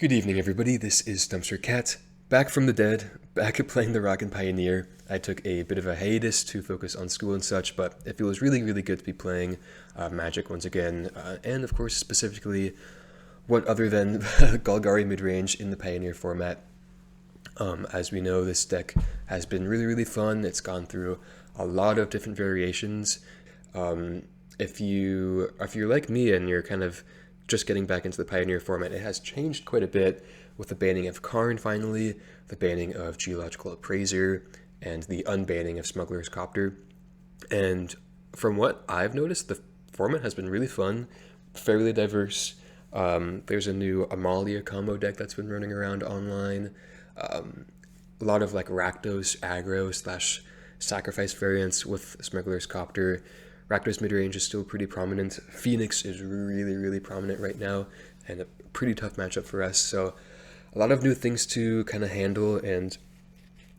Good evening, everybody. This is Dumpster Cat, back from the dead, back at playing the Rock and Pioneer. I took a bit of a hiatus to focus on school and such, but it feels really, really good to be playing Magic once again, and of course, specifically, what other than Golgari midrange in the Pioneer format. As we know, this deck has been really, really fun. It's gone through a lot of different variations. If you're like me and you're kind of just getting back into the Pioneer format, it has changed quite a bit with the banning of Karn finally, the banning of Geological Appraiser, and the unbanning of Smuggler's Copter. And from what I've noticed, the format has been really fun, fairly diverse. There's a new Amalia combo deck that's been running around online. A lot of like Rakdos aggro slash sacrifice variants with Smuggler's Copter. Rakdos midrange is still pretty prominent. Phoenix is really, really prominent right now, and a pretty tough matchup for us. So a lot of new things to kind of handle, and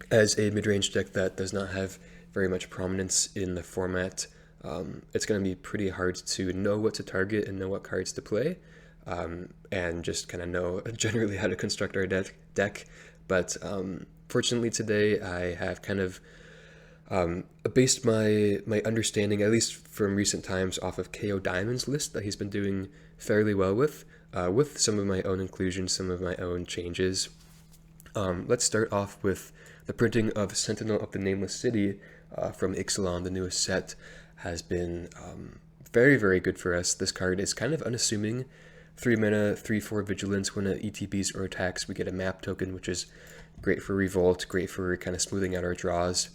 as a midrange deck that does not have very much prominence in the format, it's going to be pretty hard to know what to target and know what cards to play, and just kind of know generally how to construct our deck. But fortunately today I have kind of based my understanding, at least from recent times, off of KO Diamond's list that he's been doing fairly well with some of my own inclusions, some of my own changes. Let's start off with the printing of Sentinel of the Nameless City from Ixalan. The newest set has been very, very good for us. This card is kind of unassuming. 3 mana, 3/4 vigilance. When it ETBs or attacks, we get a map token, which is great for Revolt, great for kind of smoothing out our draws.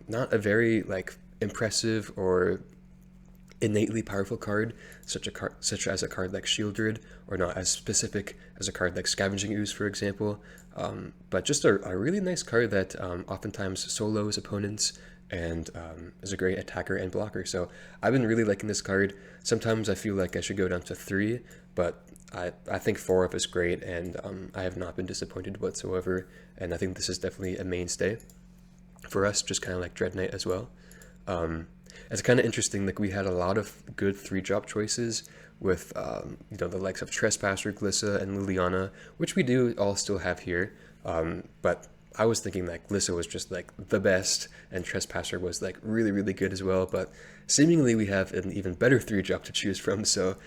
Not a very impressive or innately powerful card, such as a card like Shieldred, or not as specific as a card like Scavenging Ooze, for example. But just a really nice card that oftentimes solos opponents and is a great attacker and blocker. So I've been really liking this card. Sometimes I feel like I should go down to 3, but I think 4 up is great, and I have not been disappointed whatsoever. And I think this is definitely a mainstay for us, just kind of like Dread Knight as well. It's kind of interesting that we had a lot of good 3-drop choices with the likes of Trespasser, Glissa, and Liliana, which we do all still have here. But I was thinking that Glissa was just like the best, and Trespasser was like really, really good as well. But seemingly we have an even better 3-drop to choose from. So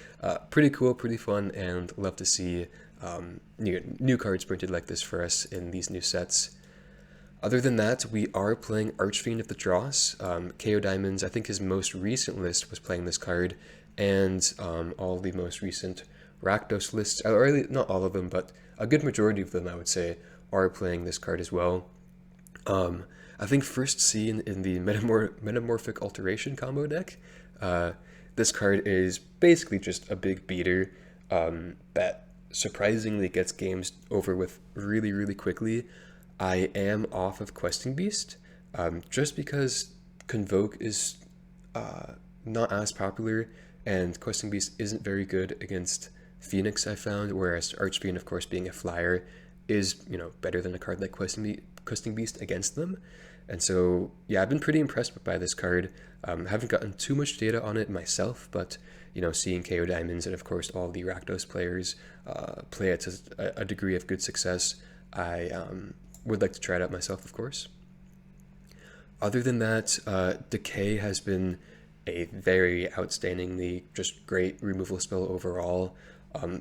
pretty cool, pretty fun, and love to see new cards printed like this for us in these new sets. Other than that, we are playing Archfiend of the Dross. KO Diamonds, I think his most recent list was playing this card, and all the most recent Rakdos lists, or not all of them, but a good majority of them, I would say, are playing this card as well. I think first seen in the Metamorphic Alteration combo deck. This card is basically just a big beater that surprisingly gets games over with really, really quickly. I am off of Questing Beast, just because Convoke is not as popular, and Questing Beast isn't very good against Phoenix, I found, whereas Archfiend, of course, being a flyer, is better than a card like Questing Beast against them. And so, yeah, I've been pretty impressed by this card. Haven't gotten too much data on it myself, but seeing KO Diamonds and of course all the Rakdos players play it to a degree of good success, I would like to try it out myself, of course. Other than that, Decay has been a very outstandingly just great removal spell overall.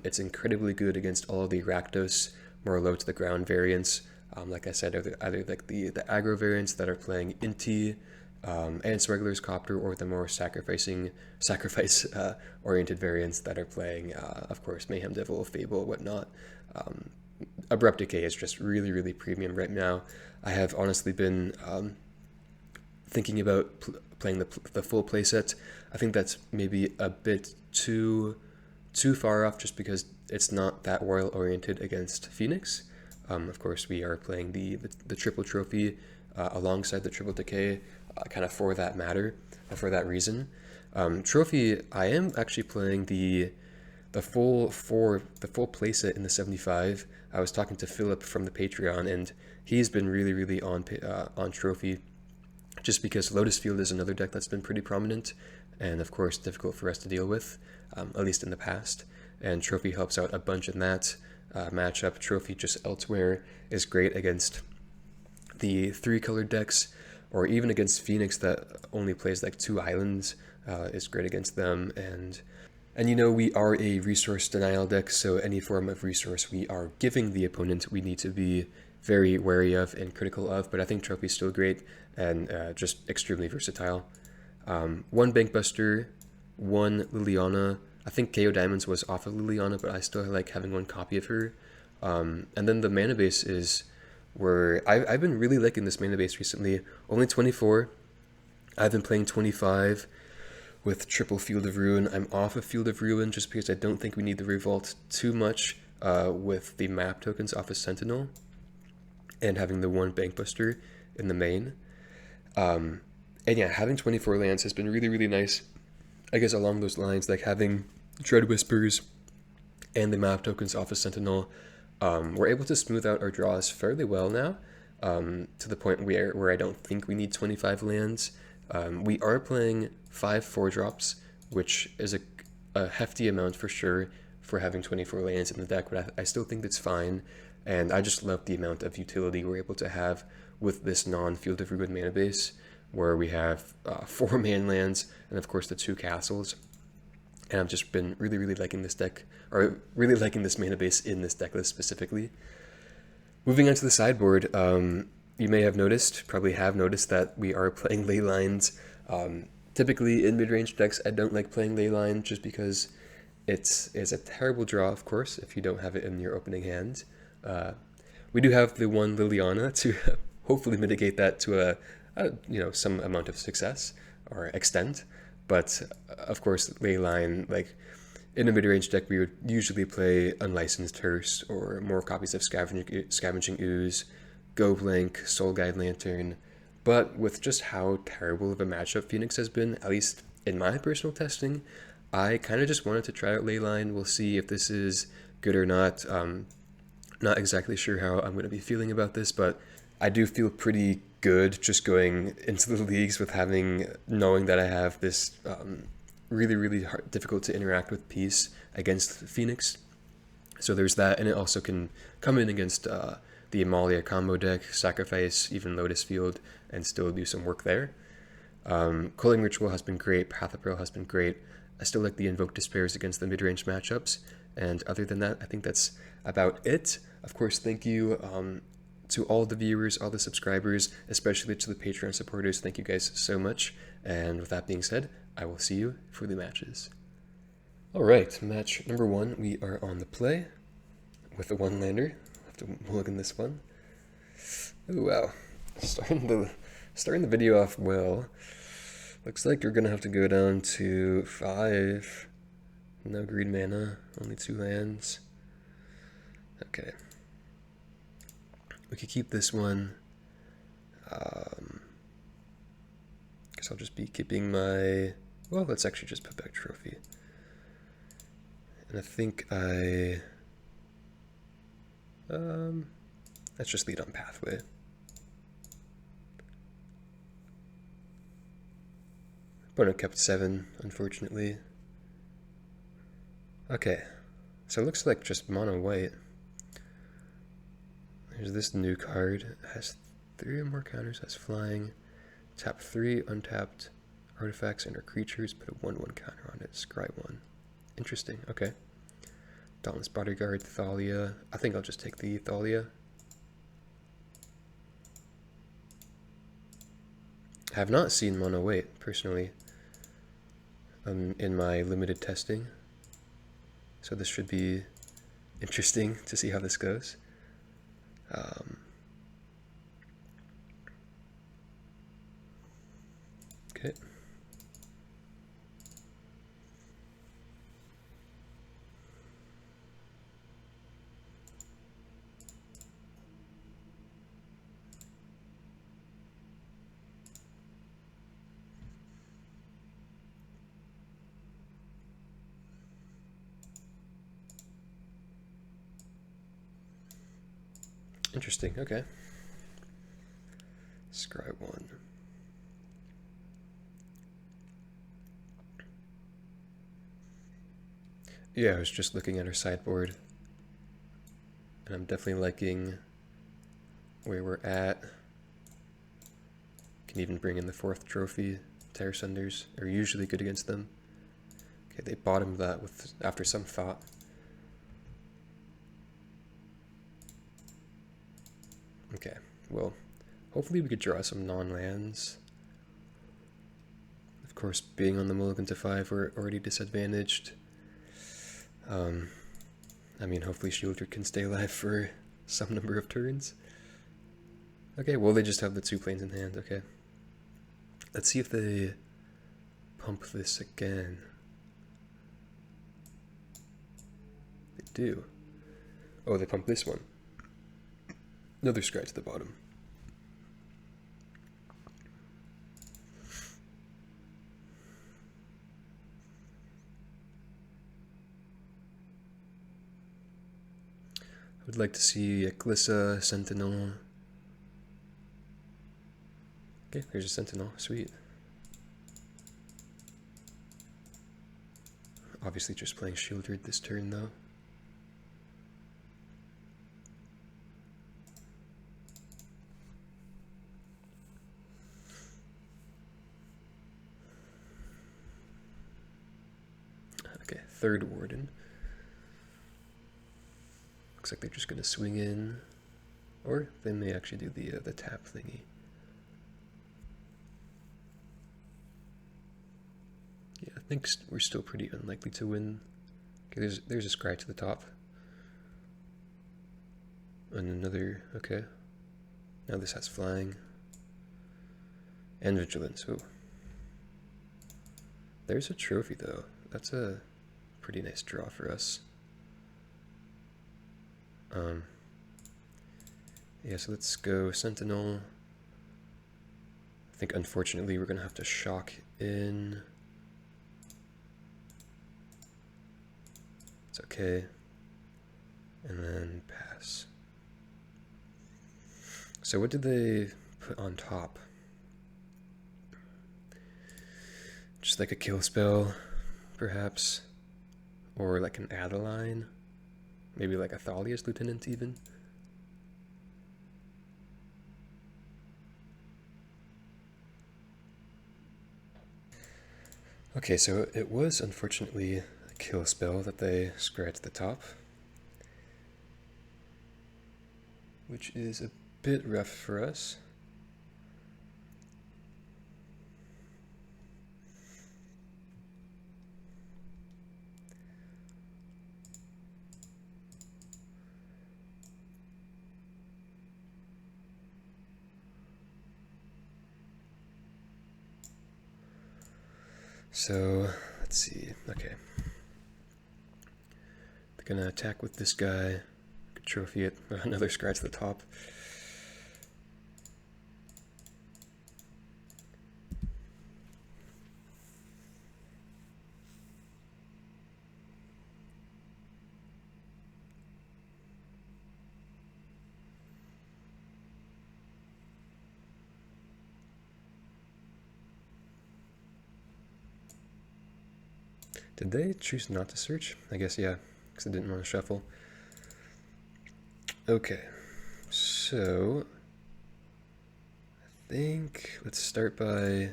It's incredibly good against all of the Rakdos, more low to the ground variants. Like I said, either like the aggro variants that are playing Inti and Smuggler's Copter, or the more sacrifice oriented variants that are playing, of course, Mayhem Devil, Fable, whatnot. Abrupt Decay is just really, really premium right now. I have honestly been thinking about playing the full playset. I think that's maybe a bit too far off, just because it's not that royal oriented against Phoenix. Of course, we are playing the triple trophy alongside the triple decay, kind of for that matter, for that reason. Trophy, I am actually playing the full playset in the 75. I was talking to Philip from the Patreon, and he's been really, really on Trophy, just because Lotus Field is another deck that's been pretty prominent, and of course difficult for us to deal with, at least in the past. And Trophy helps out a bunch in that. matchup. Trophy just elsewhere is great against the 3-color decks, or even against Phoenix that only plays like 2 islands, is great against them. And you know, we are a resource denial deck, so any form of resource we are giving the opponent, we need to be very wary of and critical of, but I think Trophy's still great and just extremely versatile. 1 Bankbuster, 1 Liliana. I think KO Diamonds was off of Liliana, but I still like having 1 copy of her. And then the mana base is where I've been really liking this mana base recently. Only 24. I've been playing 25 with triple Field of Ruin. I'm off of Field of Ruin just because I don't think we need the Revolt too much with the map tokens off of Sentinel and having the 1 Bankbuster in the main. And yeah, having 24 lands has been really, really nice. I guess along those lines, like having Dread Whispers and the map tokens off of Sentinel, we're able to smooth out our draws fairly well now, to the point where I don't think we need 25 lands. We are playing 5 4-drops, which is a hefty amount for sure for having 24 lands in the deck, but I still think that's fine, and I just love the amount of utility we're able to have with this non-Field of Ruin mana base, where we have 4 main lands and of course the 2 castles. And I've just been really, really liking this deck, or really liking this mana base in this deck list specifically. Moving on to the sideboard, you may have noticed, probably have noticed, that we are playing ley lines. Typically in mid-range decks, I don't like playing ley line just because it's a terrible draw, of course, if you don't have it in your opening hand. We do have the 1 Liliana to hopefully mitigate that to some amount of success or extent. But of course, ley line, like in a mid-range deck, we would usually play Unlicensed Hearse or more copies of Scavenging Ooze, Go Blank, Soul Guide Lantern. But with just how terrible of a matchup Phoenix has been, at least in my personal testing, I kind of just wanted to try out Leyline. We'll see if this is good or not. Not exactly sure how I'm going to be feeling about this, but I do feel pretty good just going into the leagues with knowing that I have this really, really difficult to interact with piece against Phoenix. So there's that, and it also can come in against the Amalia combo deck, sacrifice even Lotus Field, and still do some work there. Culling Ritual has been great, Path of Pearl has been great. I still like the Invoke Despairs against the mid-range matchups, and other than that, I think that's about it. Of course, thank you to all the viewers, all the subscribers, especially to the Patreon supporters. Thank you guys so much, and with that being said, I will see you for the matches. Alright, match number 1, we are on the play with the 1-lander. I'll have to mulligan this one. Ooh, wow. Starting the video off well. Looks like you're gonna have to go down to 5. No green mana, only 2 lands. Okay. We could keep this one. Guess I'll just be keeping my... Well, let's actually just put back Trophy. And I think let's just lead on Pathway. Opponent kept 7, unfortunately. Okay, so it looks like just mono white. There's this new card. It has 3 or more counters, has flying. Tap 3 untapped artifacts and/or creatures, put a 1/1 counter on it. Scry 1. Interesting, okay. Dauntless Bodyguard, Thalia. I think I'll just take the Thalia. I have not seen mono white, personally, in my limited testing. So this should be interesting to see how this goes. Okay. Interesting, okay. Scry 1. Yeah, I was just looking at her sideboard. and I'm definitely liking where we're at. Can even bring in the 4th trophy. Terror Sunders are usually good against them. Okay, they bottomed that with after some thought. Okay, well, hopefully we could draw some non-lands. Of course, being on the mulligan to 5, we're already disadvantaged. I mean, hopefully Shieldred can stay alive for some number of turns. Okay, well, they just have the 2 planes in hand, okay. Let's see if they pump this again. They do. Oh, they pump this one. Another scry to the bottom. I would like to see a Glissa, Sentinel. Okay, there's a Sentinel, sweet. Obviously just playing Shieldred this turn though. Okay, 3rd Warden. Looks like they're just gonna swing in, or they may actually do the tap thingy. Yeah, I think we're still pretty unlikely to win. Okay, there's a scry to the top, and another. Okay, now this has flying and vigilance. Oh, there's a trophy though. That's a pretty nice draw for us. Yeah, so let's go Sentinel. I think unfortunately we're gonna have to shock in. It's okay. And then pass. So what did they put on top? Just like a kill spell, perhaps? Or like an Adeline? Maybe like a Thalia's Lieutenant even? Okay, so it was unfortunately a kill spell that they scratched at the top, which is a bit rough for us. So, let's see, okay. They're gonna attack with this guy, could trophy it, another scratch at the top. Did they choose not to search? I guess, yeah, because they didn't want to shuffle. Okay, so I think let's start by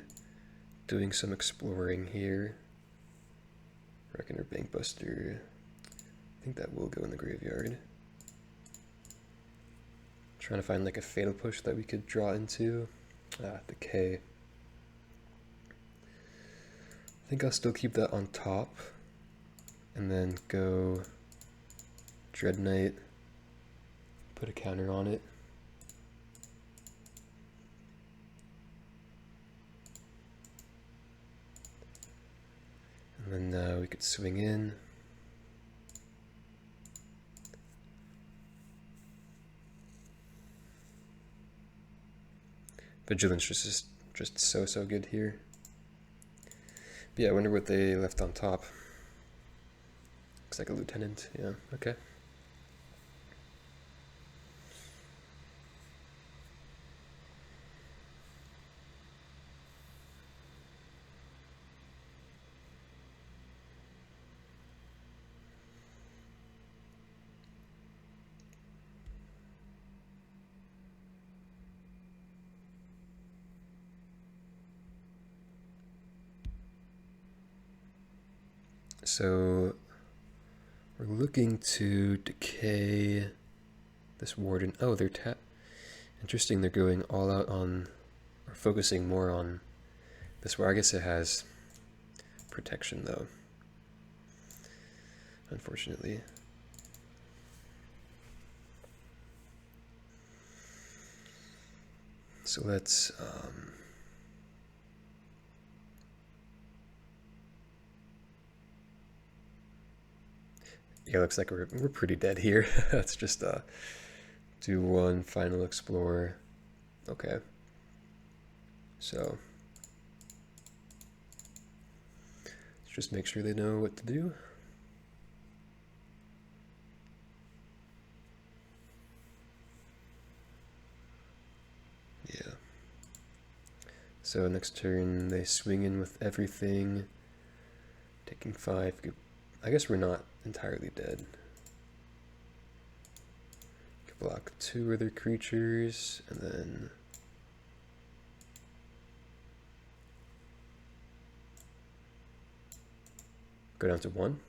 doing some exploring here. Reckoner, Bankbuster. I think that will go in the graveyard. Trying to find like a fatal push that we could draw into. The K. I think I'll still keep that on top, and then go Dread Knight, put a counter on it. And then we could swing in. Vigilance just so good here. But yeah, I wonder what they left on top. Looks like a lieutenant, yeah, okay. So we're looking to decay this warden. Oh, they're interesting, they're going all out on, or focusing more on this war. I guess it has protection though, unfortunately. So let's yeah, looks like we're pretty dead here. Let's just do one final explore. Okay. So let's just make sure they know what to do. Yeah. So next turn they swing in with everything, taking 5. I guess we're not entirely dead. Could block 2 other creatures, and then go down to 1.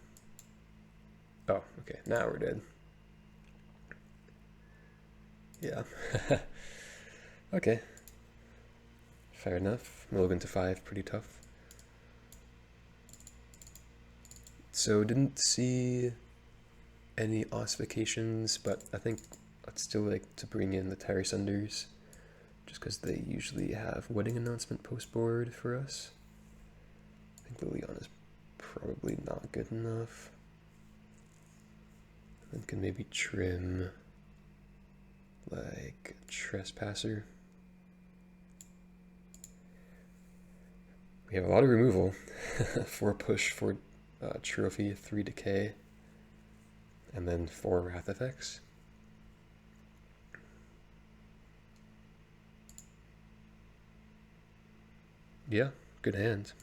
Oh, okay, now we're dead. Yeah. Okay. Fair enough. Mulligan to 5, pretty tough. So didn't see any ossifications, but I think I'd still like to bring in the Terry Sunders, just because they usually have wedding announcement post board for us. I think Liliana is probably not good enough. Then can maybe trim like Trespasser. We have a lot of removal. 4 push, 4 trophy, 3 decay, and then 4 wrath effects. Yeah, good hand.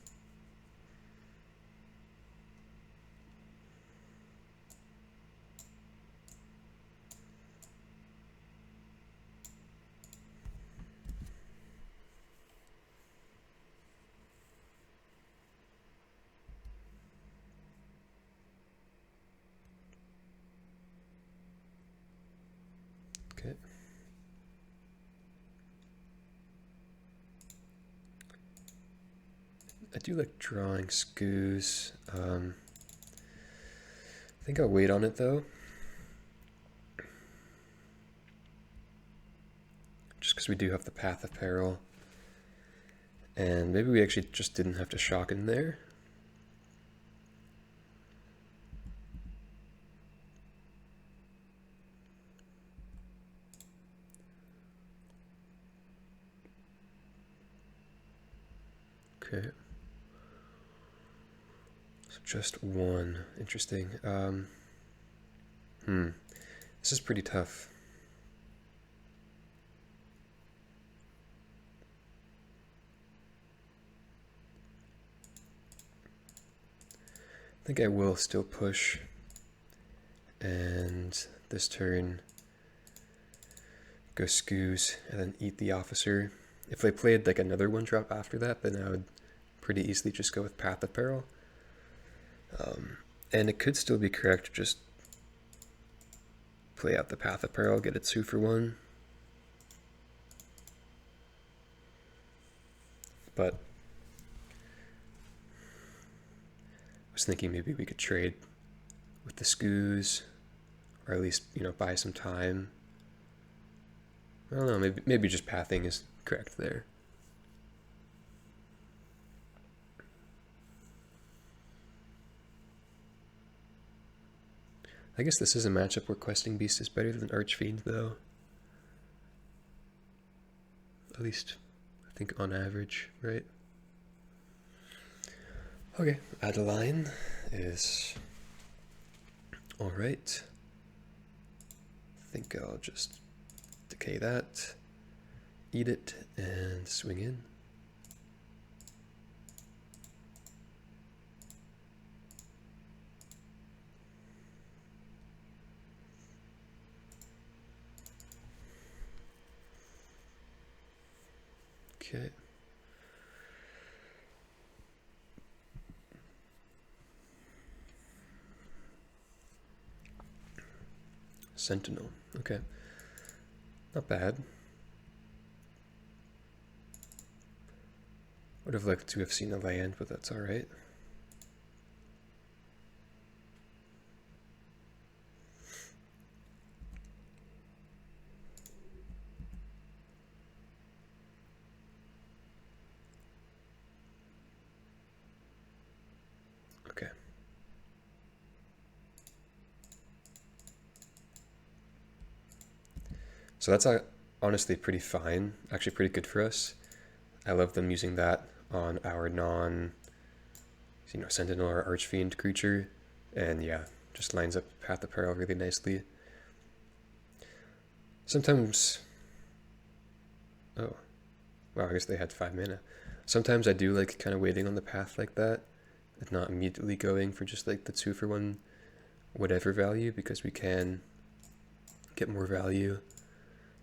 Okay. I do like drawing scoos. I think I'll wait on it though. Just because we do have the Path of Peril. And maybe we actually just didn't have to shock in there. Okay. So just 1. Interesting. This is pretty tough. I think I will still push, and this turn go scoos and then eat the officer. If they played like another 1-drop after that, then I would pretty easily just go with Path of Peril. And it could still be correct to just play out the Path of Peril, get a 2 for 1. But I was thinking maybe we could trade with the scoos, or at least, you know, buy some time. I don't know, maybe just pathing is correct there. I guess this is a matchup where Questing Beast is better than Archfiend, though. At least, I think on average, right? Okay, Adeline is alright. I think I'll just decay that, eat it, and swing in. Okay. Sentinel. Okay. Not bad. Would have liked to have seen a land, but that's alright. Okay. So that's honestly pretty fine. Actually pretty good for us. I love them using that on our Sentinel or Archfiend creature. And yeah, just lines up Path of Peril really nicely. Sometimes... Oh. Wow, I guess they had 5 mana. Sometimes I do like kind of waiting on the path like that, and not immediately going for just like the 2-for-1 whatever value, because we can get more value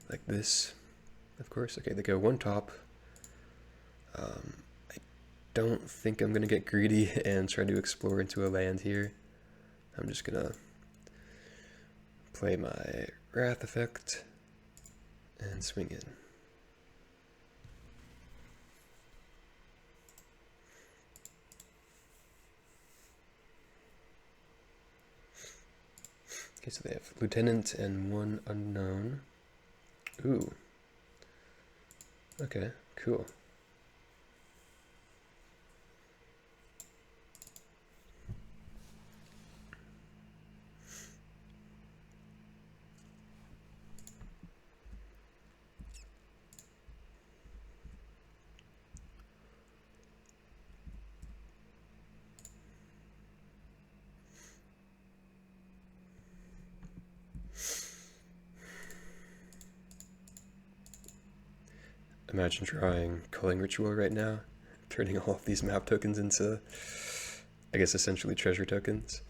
like this, of course. Okay, they go 1 top. I don't think I'm going to get greedy and try to explore into a land here. I'm just going to play my Wrath effect and swing in. Okay, so they have Lieutenant and 1 unknown. Ooh. Okay, cool. Imagine drawing Culling Ritual right now, turning all of these map tokens into, I guess, essentially treasure tokens.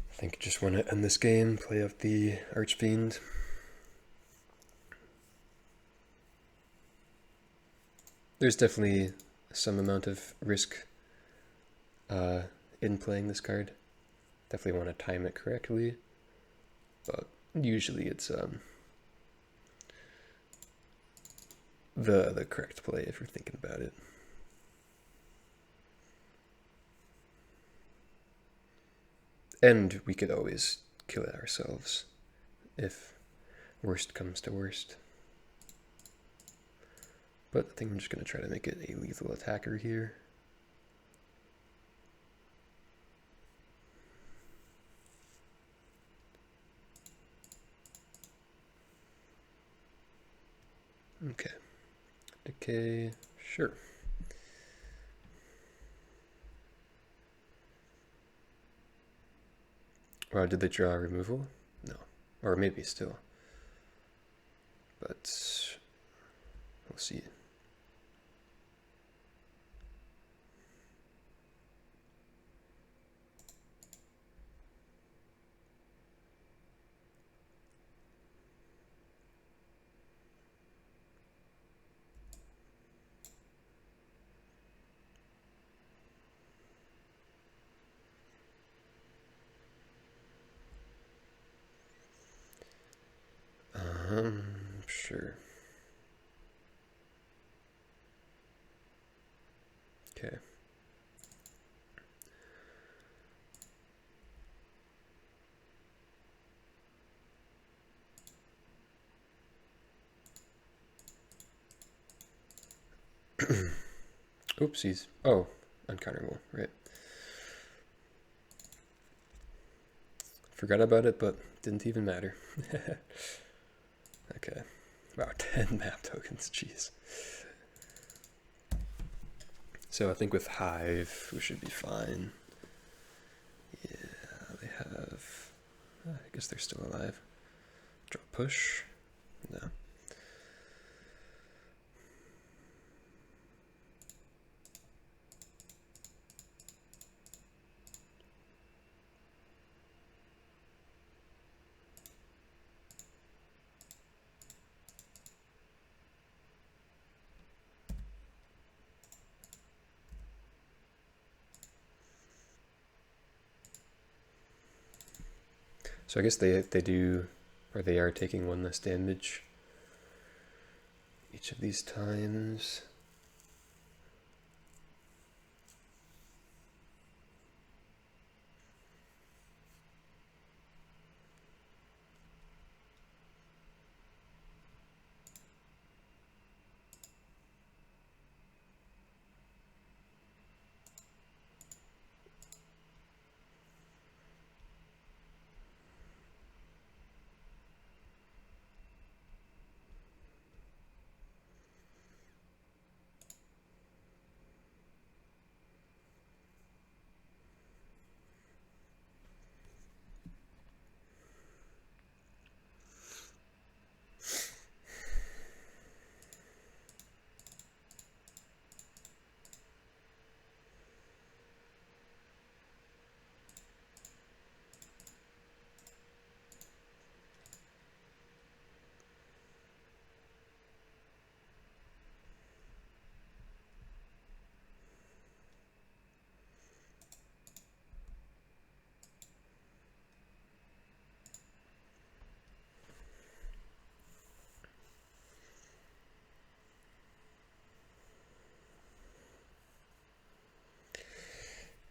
I think I just want to end this game, play out the Archfiend. There's definitely some amount of risk in playing this card. Definitely want to time it correctly, but usually it's the correct play if you're thinking about it. And we could always kill it ourselves if worst comes to worst. But I think I'm just going to try to make it a lethal attacker here. Okay. Decay, sure. Wow, did they draw removal? No. Or maybe still. But we'll see. Sure. Okay. Oopsies. Oh, uncounterable, right. Forgot about it, but didn't even matter. Okay. Wow, 10 map tokens, jeez. So I think with Hive, we should be fine. Yeah, they have... I guess they're still alive. Draw push? No. So I guess they do, or they are taking one less damage each of these times.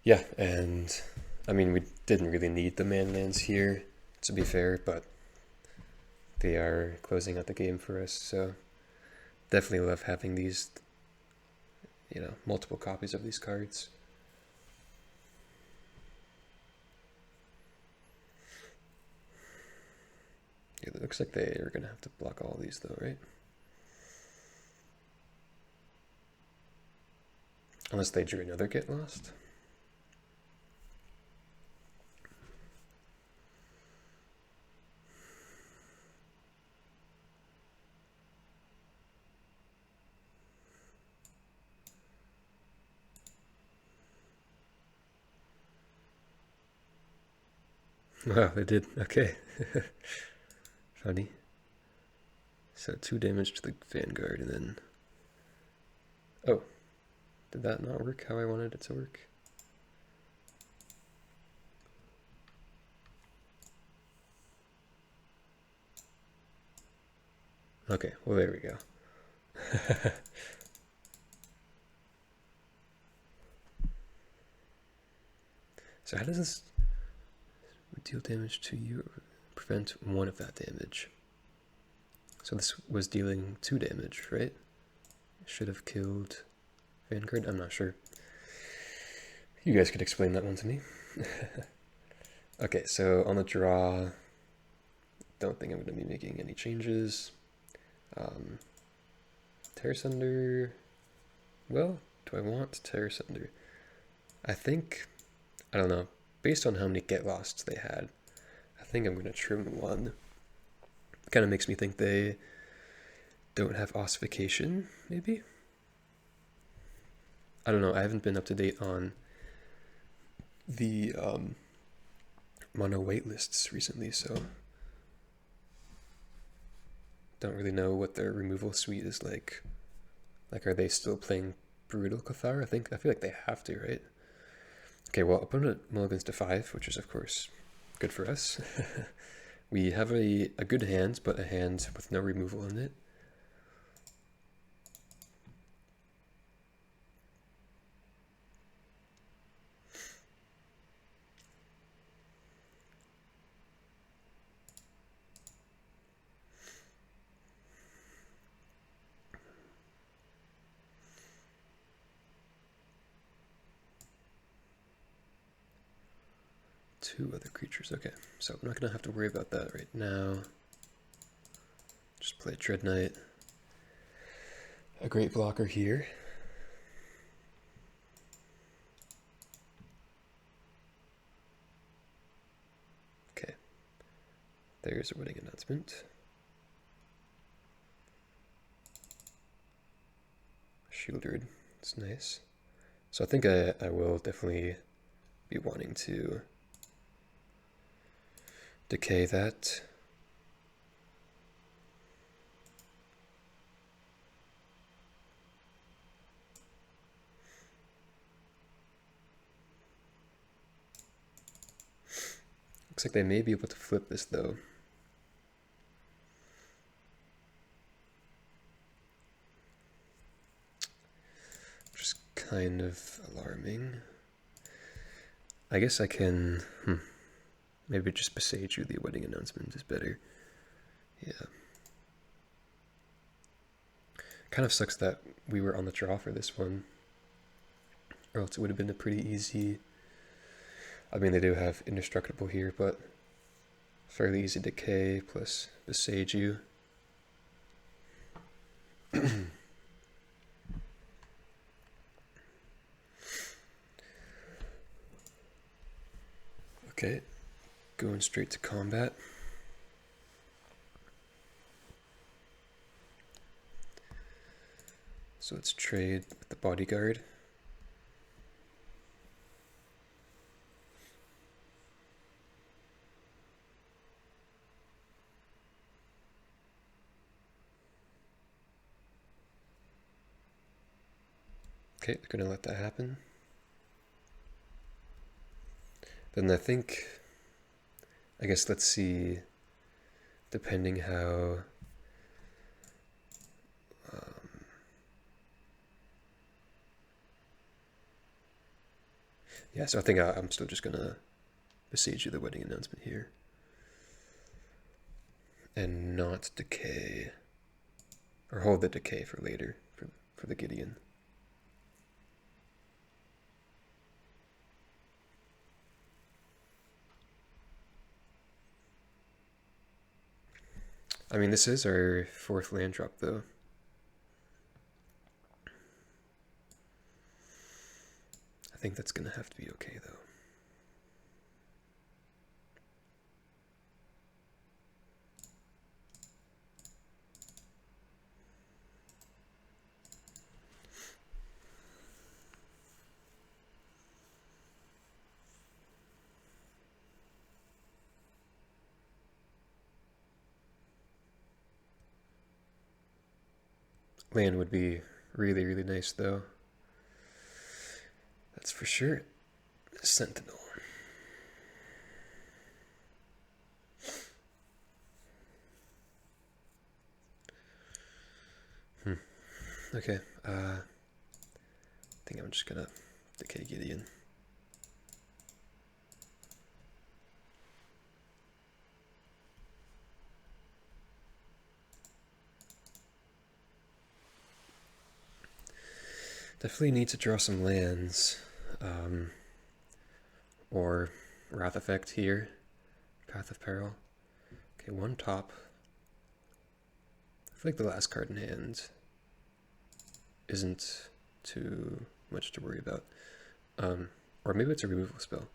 Yeah, and I mean, we didn't really need the man lands here, to be fair, but they are closing out the game for us, so definitely love having these, you know, multiple copies of these cards. Yeah, it looks like they are going to have to block all these though, right? Unless they drew another Get Lost. Wow, they did. Okay. Funny. So 2 damage to the Vanguard, and then... Oh. Did that not work how I wanted it to work? Okay, well there we go. So how does this deal damage to you or prevent 1 of that damage? So this was dealing 2 damage, right? Should have killed Vanguard? I'm not sure. You guys could explain that one to me. Okay, so on the draw, don't think I'm going to be making any changes. Tear Sunder, well, do I want Tear Sunder? I think, I don't know, based on how many Get Losts they had, I think I'm going to trim 1. Kind of makes me think they don't have ossification, maybe? I don't know, I haven't been up to date on the mono waitlists recently, so don't really know what their removal suite is like. Like, are they still playing Brutal Cathar? I feel like they have to, right? Okay, well, opponent mulligans to 5, which is of course good for us. We have a good hand, but a hand with no removal in it. 2 other creatures. Okay, so I'm not going to have to worry about that right now. Just play Dread Knight. A great blocker here. Okay, there's a wedding announcement. Shieldred, it's nice. So I think I will definitely be wanting to decay that. Looks like they may be able to flip this though. Which is kind of alarming. I guess I can maybe just besage you. The wedding announcement is better. Yeah. Kind of sucks that we were on the draw for this one, or else it would have been a pretty easy. I mean, they do have indestructible here, but fairly easy decay plus besage you. Okay, going straight to combat. So let's trade with the bodyguard. Okay, they're gonna let that happen. Then I guess let's see, depending how yeah, so I think I'm still just gonna besiege you the wedding announcement here and not decay, or hold the decay for later for the Gideon. I mean, this is our 4th land drop though. I think that's gonna have to be okay though. Land would be really, really nice though. That's for sure. Sentinel. Okay, I think I'm just gonna decay Gideon. Definitely need to draw some lands, or Wrath Effect here, Path of Peril. Okay, 1 top. I feel like the last card in hand isn't too much to worry about. Or maybe it's a removal spell.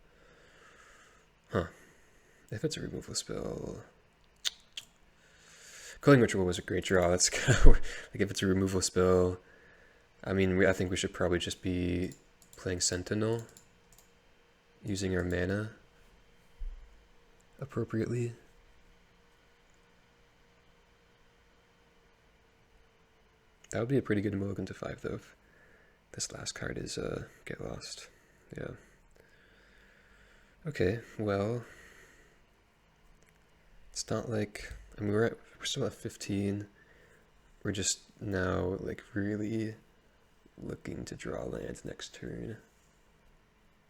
Huh. If it's a removal spell... Culling Ritual was a great draw. That's kind of... like, if it's a removal spell... I mean, I think we should probably just be playing Sentinel, using our mana appropriately. That would be a pretty good mulligan to 5, though, if this last card is Get Lost. Yeah. Okay, well, it's not like... I mean, we're still at 15. We're just now, like, really looking to draw land next turn.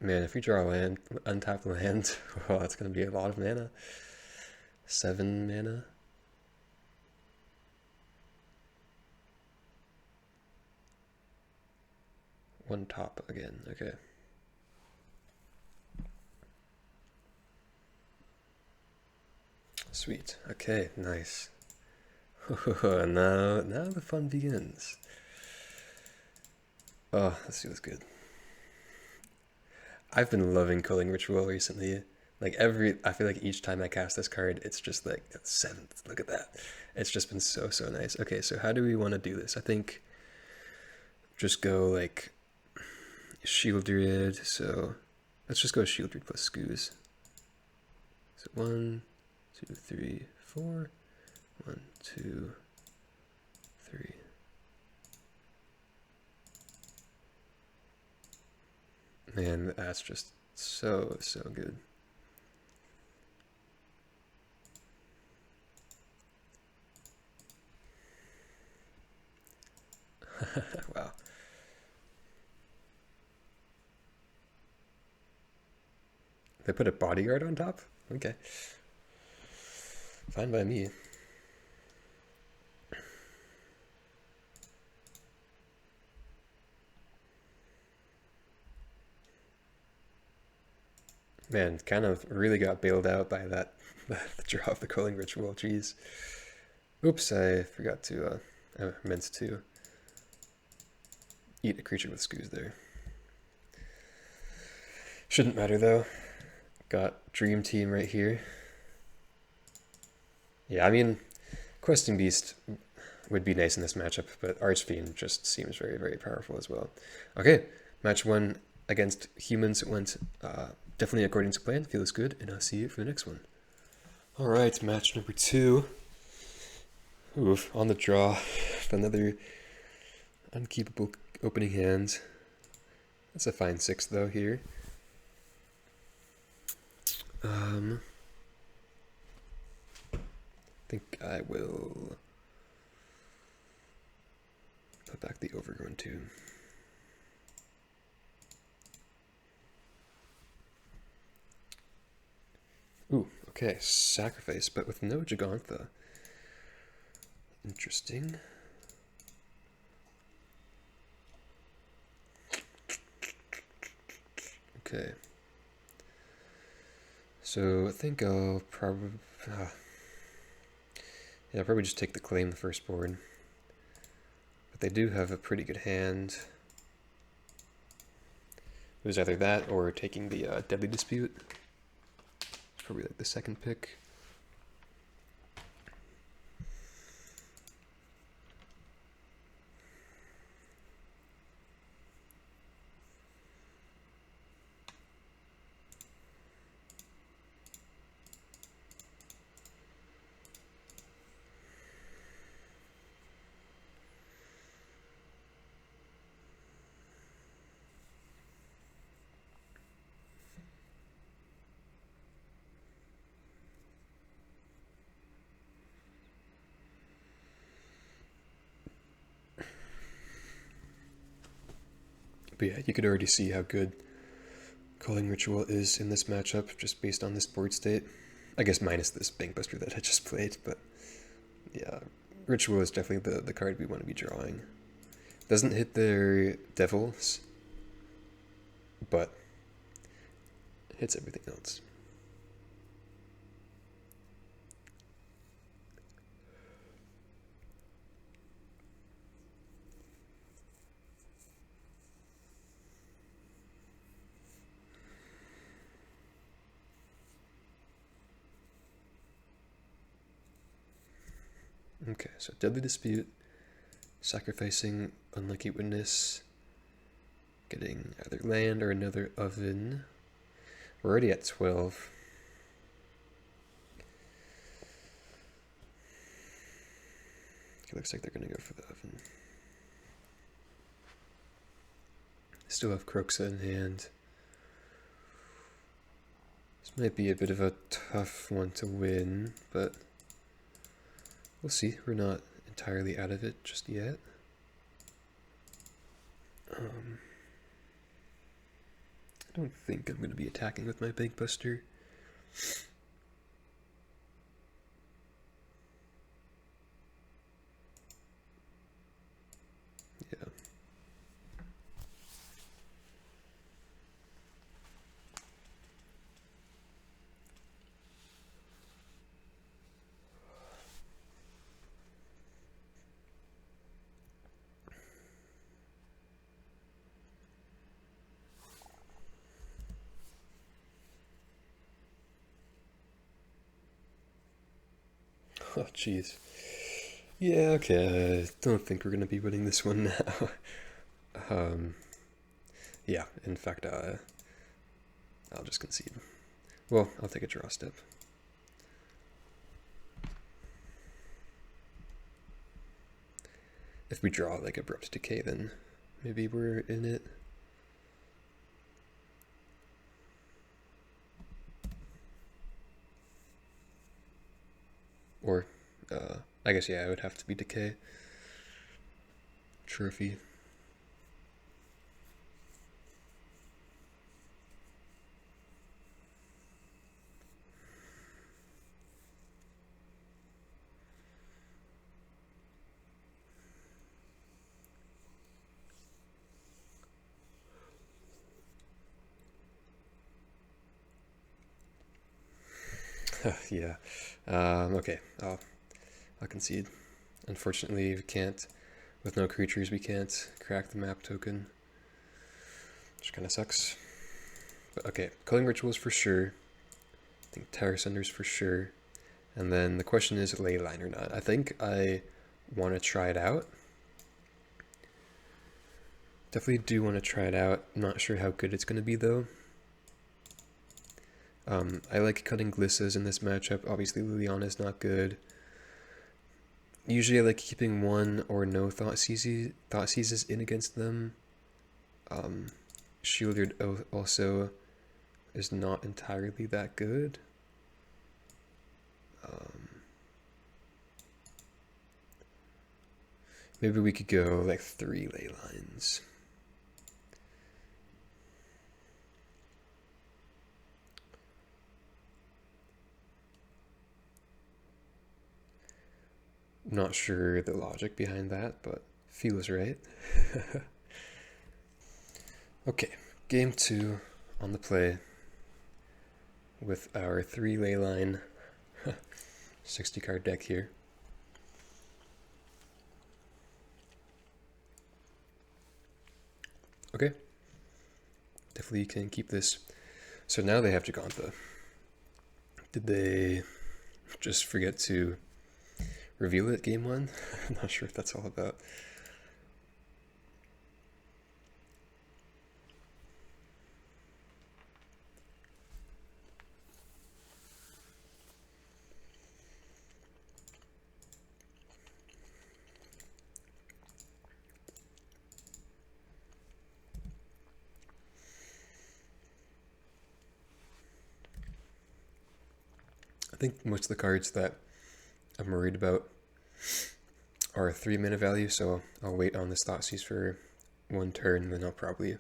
Man, if we draw land, untapped land, well, that's going to be a lot of mana. 7 mana. One top again, okay. Sweet. Okay, nice. now the fun begins. Oh, this feels good. I've been loving Culling Ritual recently. Like I feel like each time I cast this card, it's just like 7th. Look at that. It's just been so nice. Okay, so how do we want to do this? I think just go like Shieldred. So let's just go Shieldred plus Skoos. So 1, 2, 3, 4. 1, 2, 3. Man, that's just so good. Wow. They put a bodyguard on top? Okay. Fine by me. Man, kind of really got bailed out by that the draw of the Culling Ritual. Jeez. Oops, I forgot to, I meant to eat a creature with Skoos there. Shouldn't matter though. Got Dream Team right here. Yeah, I mean, Questing Beast would be nice in this matchup, but Archfiend just seems very powerful as well. Okay, match 1 against humans went definitely according to plan. Feels good, and I'll see you for the next one. All right, match number 2. Oof, on the draw. Another unkeepable opening hand. That's a fine 6 though here. I think I will put back the Overgrown too. Ooh, okay, sacrifice, but with no Gigantha. Interesting. Okay. So I think I'll probably, yeah, I'll probably just take the claim the firstborn. But they do have a pretty good hand. It was either that or taking the Deadly Dispute. It's probably like the second pick. But yeah, you could already see how good Culling Ritual is in this matchup, just based on this board state. I guess minus this Bankbuster that I just played, but yeah, Ritual is definitely the card we want to be drawing. Doesn't hit their Devils, but hits everything else. Okay, so Deadly Dispute, sacrificing Unlucky Witness, getting either land or another oven. We're already at 12. It looks like they're going to go for the oven. Still have Croxa in hand. This might be a bit of a tough one to win, but we'll see. We're not entirely out of it just yet. I don't think I'm going to be attacking with my Bankbuster. Yeah. Oh, jeez. Yeah, okay. I don't think we're gonna be winning this one now. um, yeah, in fact, I'll just concede. Well, I'll take a draw step. If we draw like Abrupt Decay, then maybe we're in it. Or, I guess, yeah, it would have to be Decay. Trophy. Yeah. Okay, I'll concede. Unfortunately, we can't, with no creatures, we can't crack the map token, which kind of sucks. But okay, Culling Rituals for sure. I think Terror Cinders for sure. And then the question is Leyline or not. I think I want to try it out. Definitely do want to try it out. Not sure how good it's going to be though. I like cutting Glissas in this matchup. Obviously Liliana's not good. Usually I like keeping one or no Thought Seizes in against them. Shielded also is not entirely that good. Maybe we could go like 3 ley lines. Not sure the logic behind that, but feels right. Okay, game 2 on the play with our 3 ley line 60 card deck here. Okay, definitely can keep this. So now they have Giganta. Did they just forget to reveal it game 1? I'm not sure if that's all about. I think most of the cards that I'm worried about are 3 mana value, so I'll wait on this Thoughtseize for 1 turn, then I'll probably,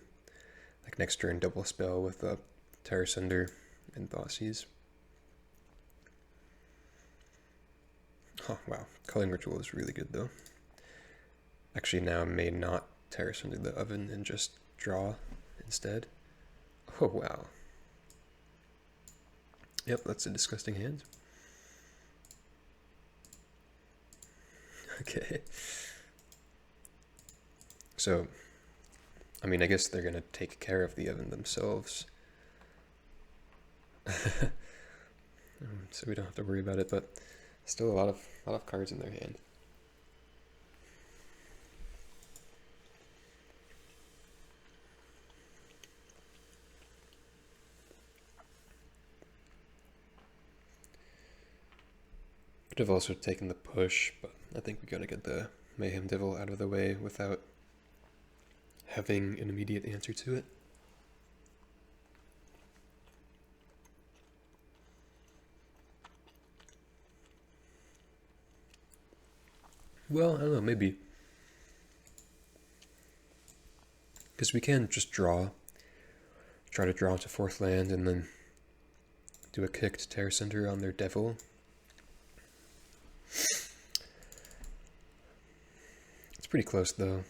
like next turn, double spell with a Terror Cinder and Thoughtseize. Oh, wow. Culling Ritual is really good, though. Actually, now I may not Terror Cinder the Oven and just draw instead. Oh, wow. Yep, that's a disgusting hand. Okay. So, I mean, I guess they're gonna take care of the oven themselves. So we don't have to worry about it, but still a lot of cards in their hand. Could have also taken the push, but I think we gotta get the Mayhem Devil out of the way without having an immediate answer to it. Well, I don't know, maybe. Because we can just try to draw to 4th land, and then do a kicked Terror Cinder on their Devil. It's pretty close, though.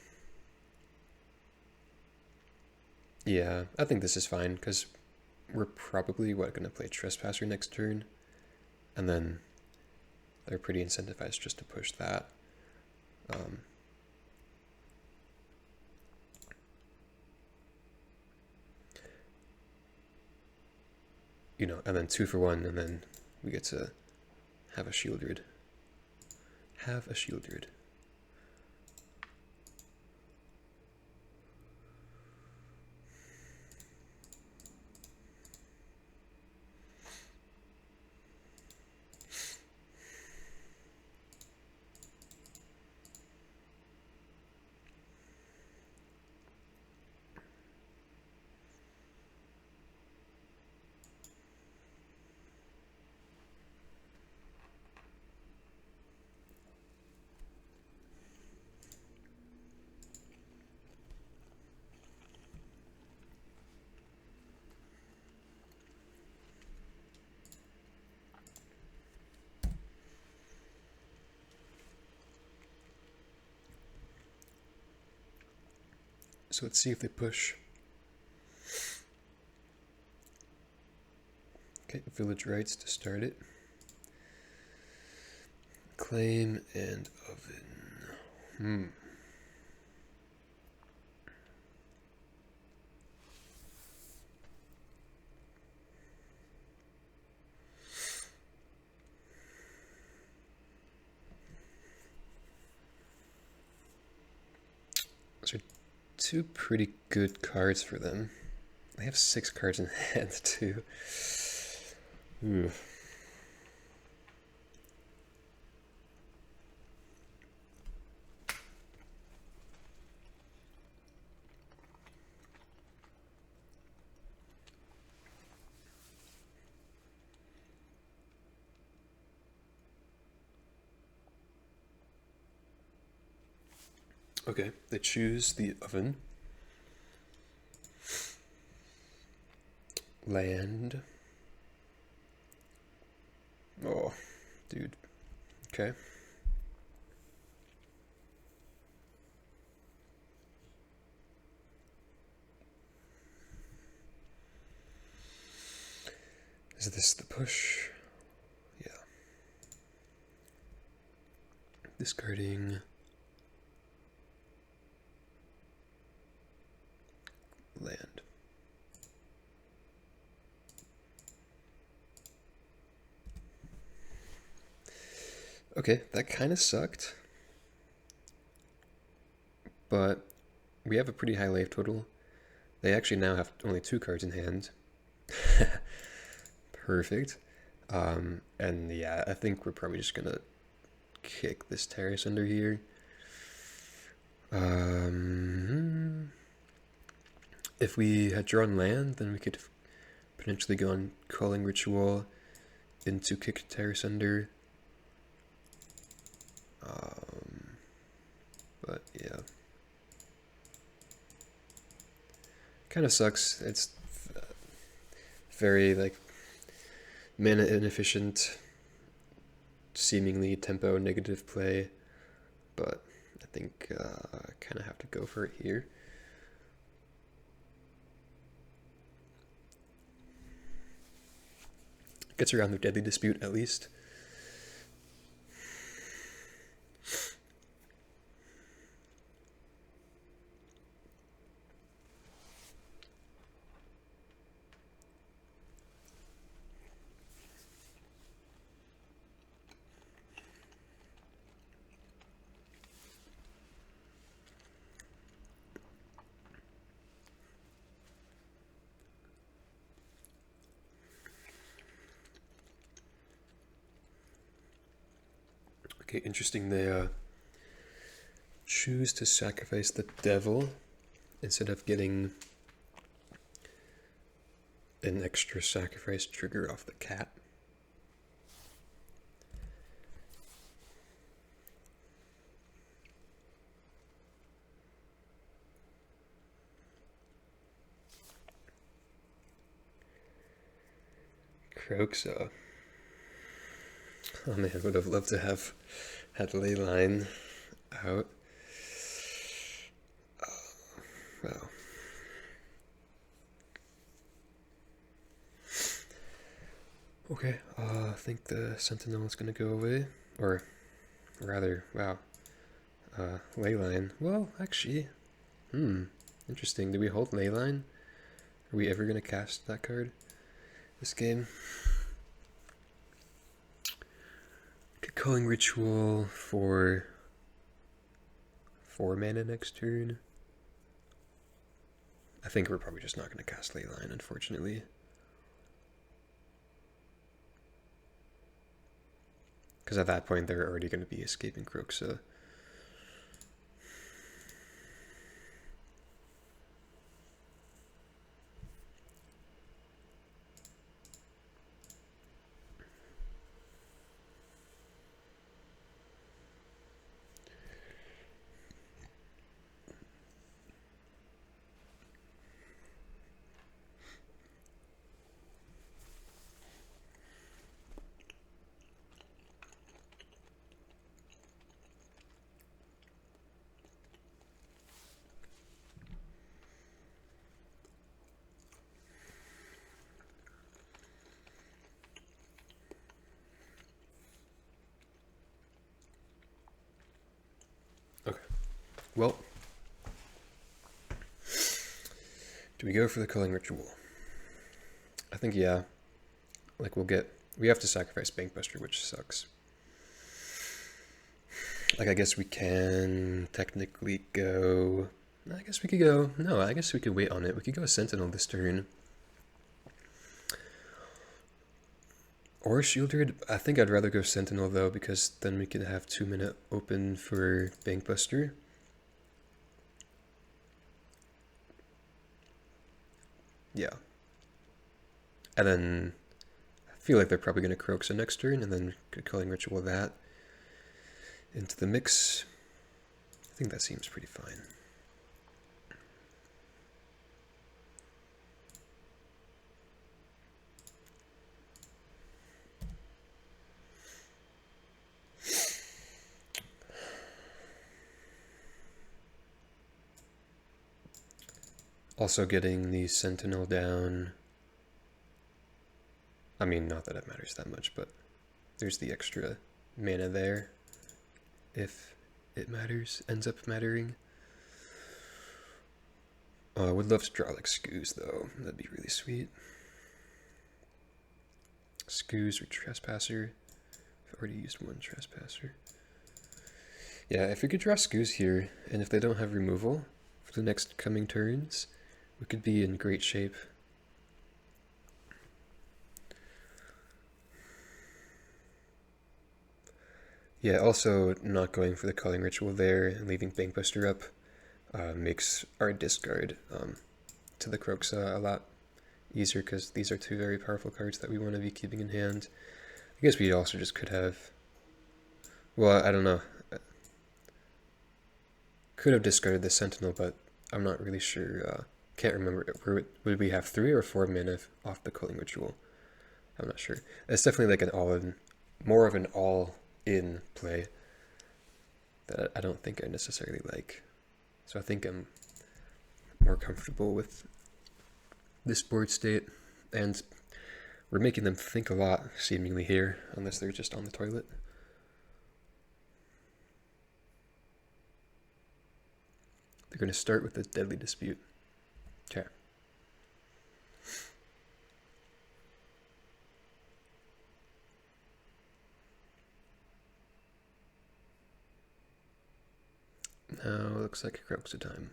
Yeah, I think this is fine, because we're probably, going to play Trespasser next turn, and then they're pretty incentivized just to push that. You know, and then 2 for 1, and then we get to have a Shieldred. have a shield druid. So let's see if they push. Okay, village rights to start it. Claim and oven. Those are two pretty good cards for them. They have 6 cards in hand too. Ooh. Okay, they choose the oven. Land. Oh, dude. Okay. Is this the push? Yeah. Discarding. Land. Okay, that kind of sucked. But we have a pretty high life total. They actually now have only 2 cards in hand. Perfect. And yeah, I think we're probably just gonna kick this terrace under here. If we had drawn land, then we could potentially go on Calling Ritual into kick terrace under. But yeah. Kind of sucks. It's very like mana inefficient, seemingly tempo negative play, but I think I kind of have to go for it here. Gets around the Deadly Dispute at least. Okay, interesting. They choose to sacrifice the devil instead of getting an extra sacrifice trigger off the cat. Croxa. Oh man, would have loved to have had Leyline out. Wow. Okay, I think the Sentinel is gonna go away. Or rather, wow. Leyline. Well, actually, interesting. Do we hold Leyline? Are we ever gonna cast that card this game? Culling Ritual for 4 mana next turn. I think we're probably just not going to cast Leyline, unfortunately. Because at that point, they're already going to be escaping Kroxa. Okay, well, do we go for the Culling Ritual? I think, yeah. Like, we have to sacrifice Bankbuster, which sucks. Like, I guess we can technically go... I guess we could go... No, I guess we could wait on it. We could go Sentinel this turn. Or Shieldred. I think I'd rather go Sentinel, though, because then we can have 2 mana open for Bankbuster. Yeah. And then I feel like they're probably going to Kroxa next turn, and then could Culling Ritual that into the mix. I think that seems pretty fine. Also getting the Sentinel down. I mean, not that it matters that much, but there's the extra mana there, if it matters, ends up mattering. I would love to draw like Skoos, though. That'd be really sweet. Skoos or Trespasser. I've already used one Trespasser. Yeah, if we could draw Skoos here, and if they don't have removal for the next coming turns, we could be in great shape. Yeah, also not going for the Culling Ritual there and leaving Bankbuster up makes our discard to the Kroxa a lot easier, because these are 2 very powerful cards that we want to be keeping in hand. I guess we also just could have... Well, I don't know. Could have discarded the Sentinel, but I'm not really sure. Can't remember. Would we have 3 or 4 mana off the Culling Ritual? I'm not sure. It's definitely like an all-in, more of an all-in play that I don't think I necessarily like. So I think I'm more comfortable with this board state, and we're making them think a lot, seemingly, here, unless they're just on the toilet. They're going to start with a Deadly Dispute. Okay. Now looks like a Kroxa time.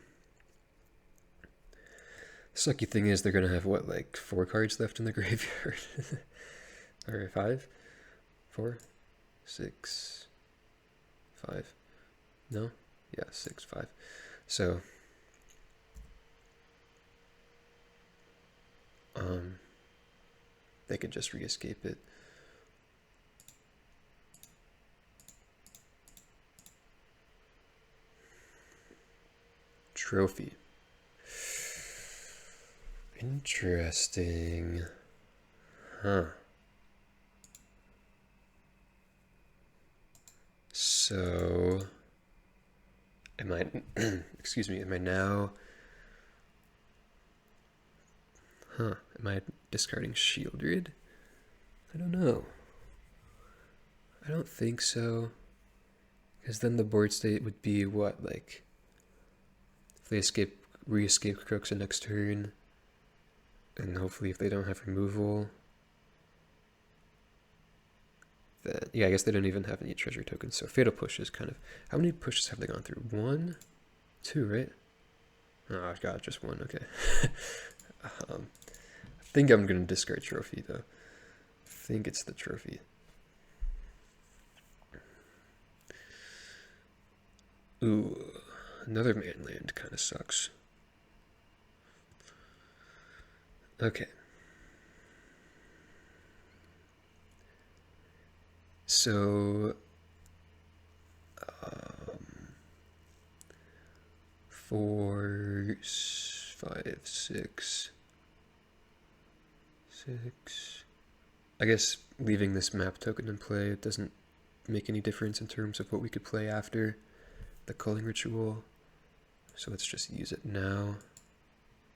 Sucky thing is they're going to have, what, like 4 cards left in the graveyard? Or 5? 4? 6? 5? No? Yeah, 6, 5. So, they could just re-escape it. Trophy. Interesting. Huh. So, am I, excuse me, am I now, am I discarding Shieldred? I don't know. I don't think so. Because then the board state would be what, like, if they re-escape Kroxa next turn, and hopefully if they don't have removal, then, yeah, I guess they don't even have any treasure tokens. So Fatal Push is kind of, how many pushes have they gone through? 1, 2, right? Oh god, just 1. Okay. I think I'm gonna discard Trophy though. I think it's the Trophy. Ooh, another man land kind of sucks. Okay. So, 4, 5, 6. I guess leaving this map token in play, it doesn't make any difference in terms of what we could play after the culling ritual. So let's just use it now.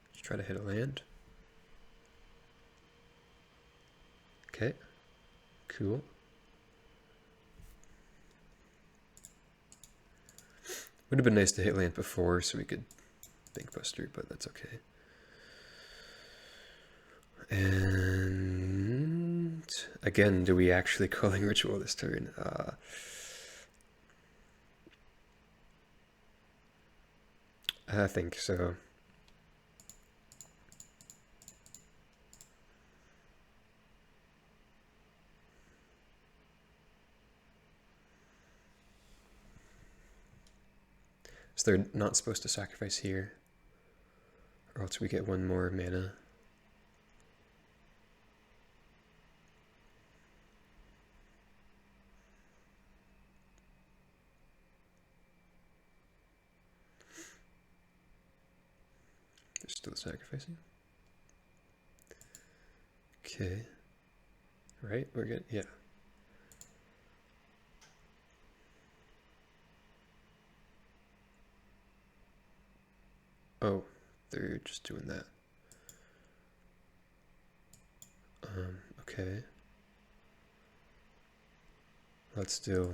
Let's try to hit a land. Okay, cool. Would have been nice to hit land before so we could Bankbuster, but that's okay. And again, do we actually culling ritual this turn? I think so. So they're not supposed to sacrifice here, or else we get 1 more mana. They're still sacrificing. Okay. Right? We're good? Yeah. Oh, they're just doing that. Okay. Let's do...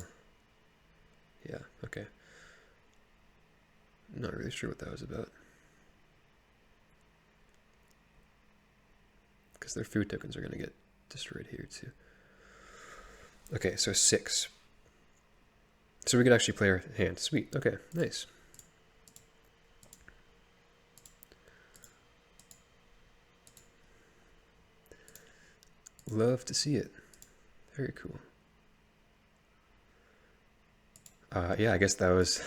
Yeah, okay. Not really sure what that was about. Because their food tokens are going to get destroyed here too. Okay, so 6. So we could actually play our hand. Sweet. Okay, nice. Love to see it. Very cool. Yeah, I guess that was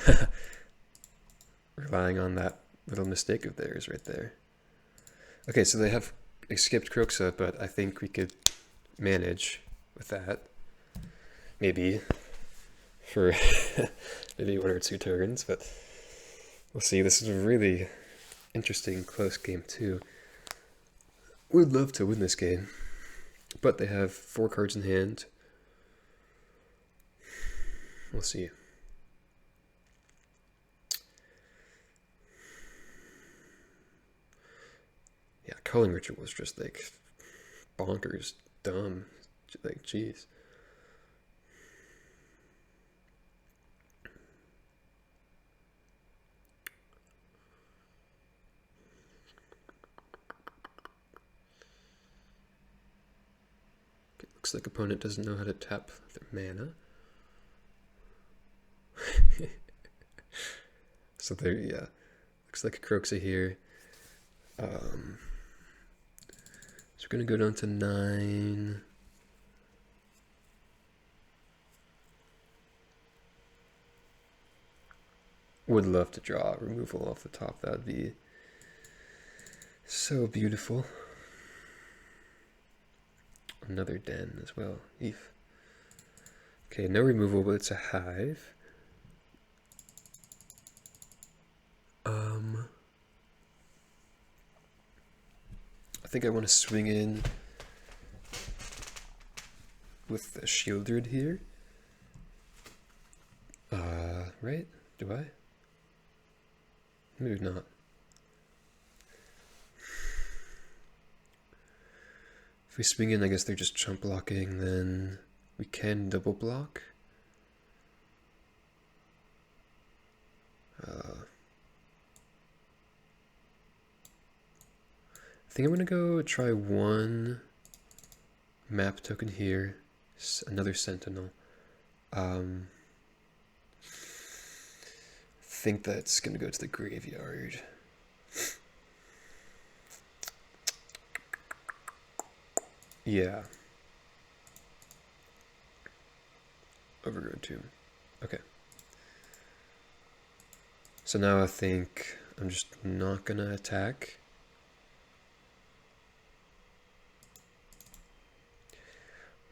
relying on that little mistake of theirs right there. Okay, so they have skipped Kroxa, but I think we could manage with that. Maybe for maybe 1 or 2 turns, but we'll see. This is a really interesting, close game too. Would love to win this game, but they have 4 cards in hand. We'll see. Yeah, culling ritual was just like bonkers, dumb, like jeez. Okay, looks like opponent doesn't know how to tap their mana. So there, yeah, looks like a Kroxa here. So we're gonna go down to 9. Would love to draw removal off the top. That would be so beautiful. Another den as well. Eef. Okay, no removal, but it's a hive. I think I want to swing in with the Shieldred here. Right? Do I? Maybe not. If we swing in, I guess they're just chump blocking, then we can double block. I think I'm gonna go try 1 map token here Another Sentinel. Think that's gonna go to the graveyard. Yeah. Overgrown Tomb. Okay. So now I think I'm just not gonna attack.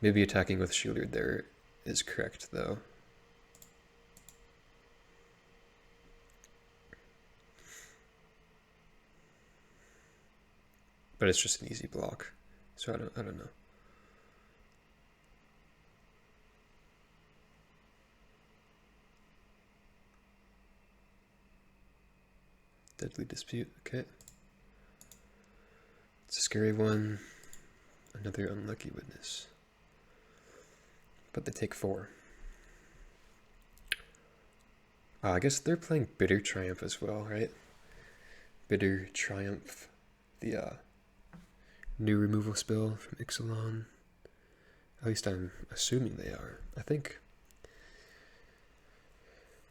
Maybe attacking with Shieldred there is correct though. But it's just an easy block. So I don't know. Deadly Dispute, okay. It's a scary one. Another Unlucky Witness. But they take 4. I guess they're playing Bitter Triumph as well, right? Bitter Triumph, the new removal spell from Ixalan. At least I'm assuming they are. I think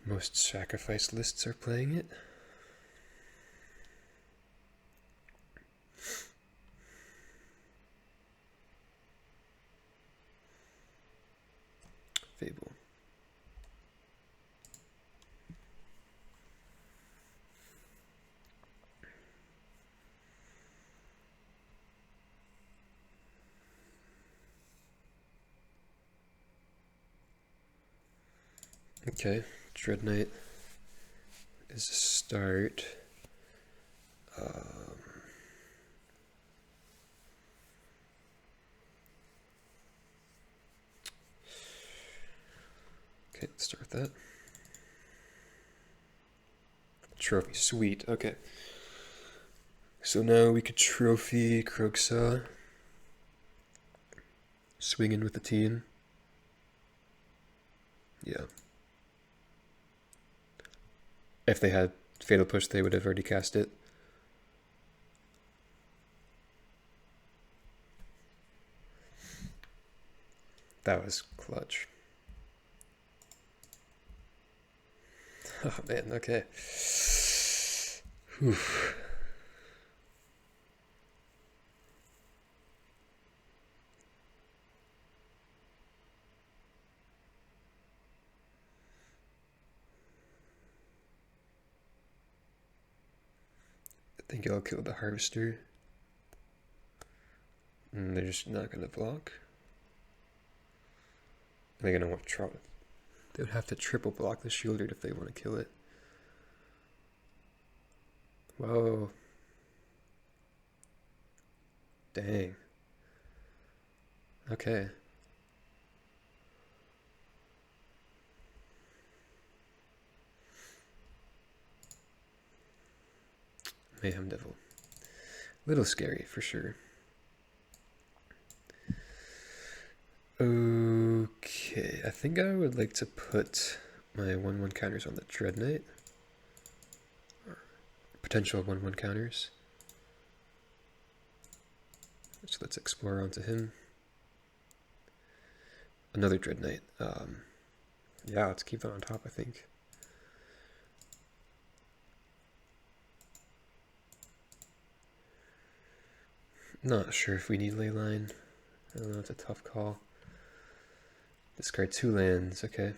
most sacrifice lists are playing it. Fable. Okay, Dread Knight is a start. Okay, let's start with that. Trophy, sweet, okay. So now we could trophy Kroxa. Swing in with the team. Yeah. If they had Fatal Push, they would have already cast it. That was clutch. Oh man, okay. Whew. I think I'll kill the Harvester. And they're just not gonna block. They're gonna want to try. They would have to triple block the Shieldred if they want to kill it. Whoa. Dang. Okay. Mayhem Devil. Little scary for sure. Okay, I think I would like to put my 1/1 counters on the Dread Knight. Or potential 1/1 counters. So let's explore onto him. Another Dread Knight. Yeah, let's keep that on top, I think. Not sure if we need Leyline. I don't know, it's a tough call. Discard 2 lands, okay.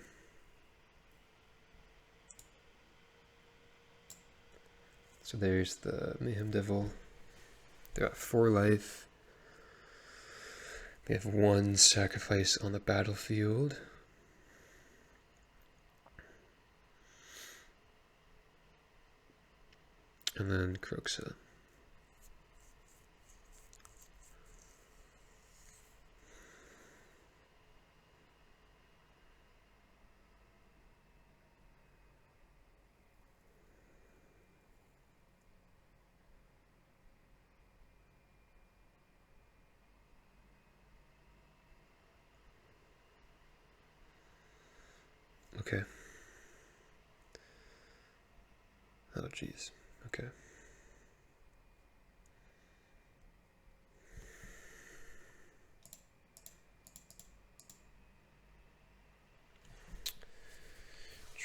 So there's the Mayhem Devil. They got 4 life. They have 1 sacrifice on the battlefield. And then Kroxa. Okay. Oh, jeez. Okay.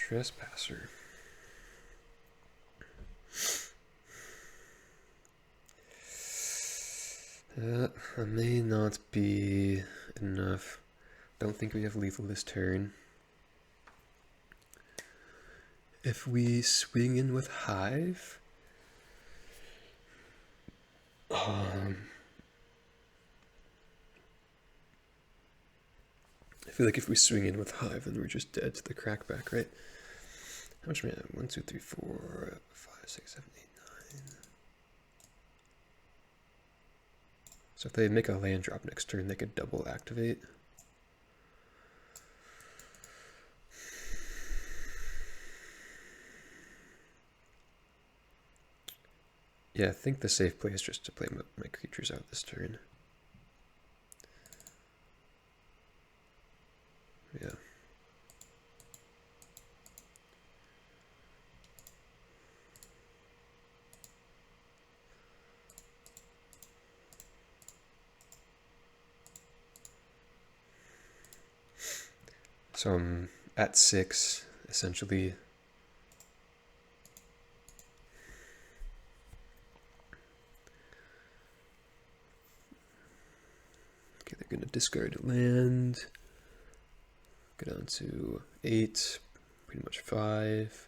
Trespasser. That may not be enough. Don't think we have lethal this turn. If we swing in with Hive, I feel like if we swing in with Hive, then we're just dead to the crackback, right? How much mana? 1, 2, 3, 4, 5, 6, 7, 8, 9. So if they make a land drop next turn, they could double activate. Yeah, I think the safe play is just to play my creatures out this turn. Yeah. So I'm at 6, essentially. Okay, they're going to discard land. Go down to 8, pretty much 5.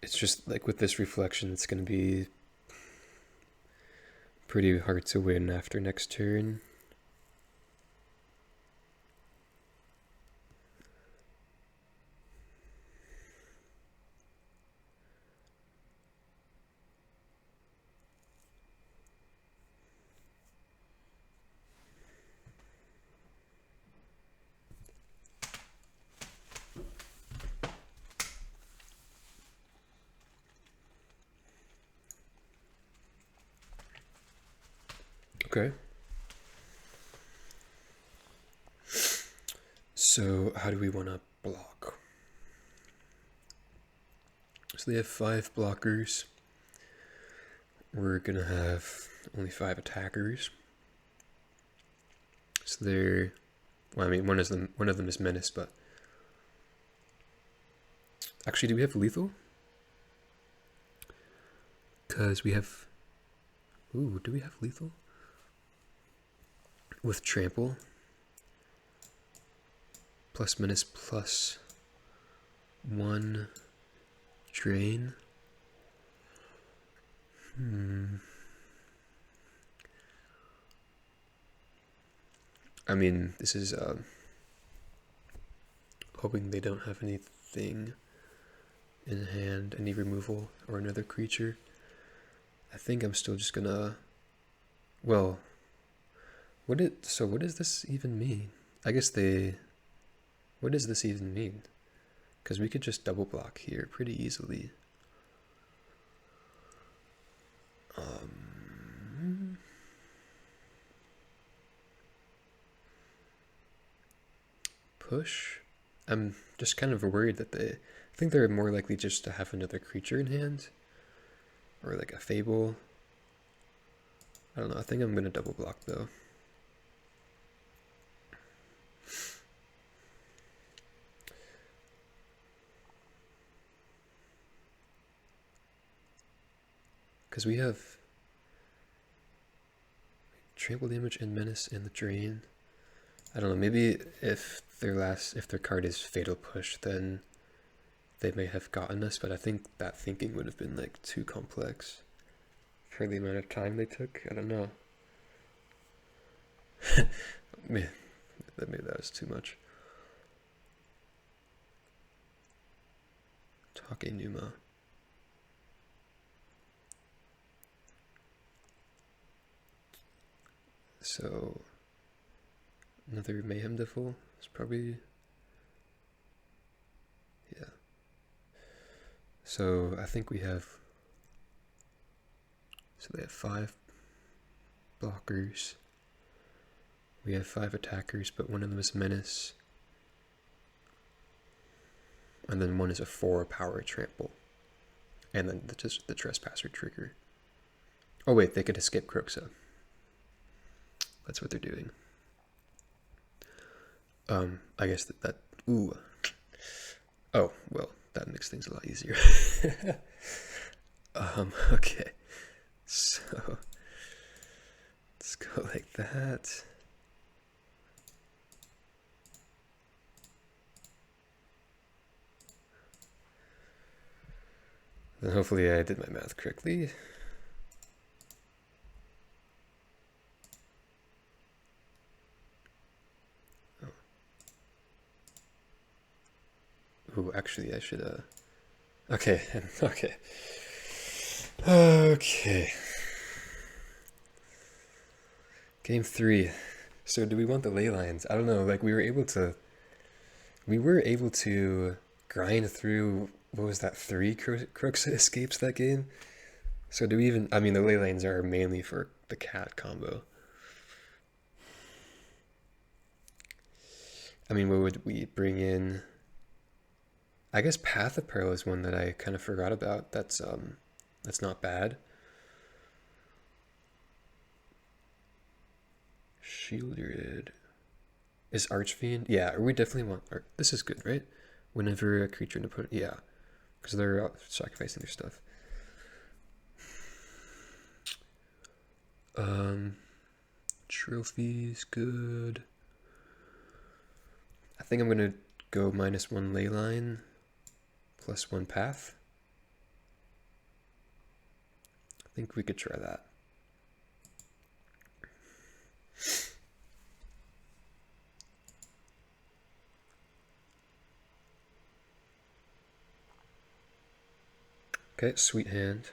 It's just like with this reflection, it's going to be pretty hard to win after next turn. Okay. So how do we want to block? So they have 5 blockers. We're going to have only 5 attackers. So they're, well, I mean, one of them is menace, but actually, do we have lethal? Because we have, ooh, do we have lethal? With trample, plus menace, plus 1 drain. I mean, this is hoping they don't have anything in hand, any removal or another creature. I think I'm still just gonna, well, what does this even mean? I guess what does this even mean? Because we could just double block here pretty easily. Push? I'm just kind of worried that I think they're more likely just to have another creature in hand. Or like a Fable. I don't know, I think I'm gonna double block though. Because we have trample damage and menace and the drain. I don't know, maybe if their card is Fatal Push, then they may have gotten us, but I think that thinking would have been like too complex for the amount of time they took. I don't know. Man, maybe that was too much. Take Numa. So another Mayhem Devil is probably, yeah. So I think we have, so they have 5 blockers. We have 5 attackers, but one of them is menace. And then one is a 4 power trample. And then just the Trespasser trigger. Oh wait, they could escape Kroxa. That's what they're doing. I guess that ooh. Oh, well, that makes things a lot easier. Okay. So let's go like that. Then hopefully I did my math correctly. Oh. Ooh, actually I should okay, okay. Okay. Game 3. So do we want the ley lines? I don't know, like we were able to grind through, what was that, 3 Kroxa escapes that game? So do we even, I mean the ley lines are mainly for the cat combo. I mean, what would we bring in? I guess Path of Peril is one that I kind of forgot about. That's not bad. Shielded. Is Archfiend? Yeah, or we definitely want this is good, right? Whenever a creature and opponent, yeah. Because they're sacrificing their stuff. Trophies, good. I think I'm gonna go -1 leyline, +1 path. I think we could try that. Okay, sweet hand.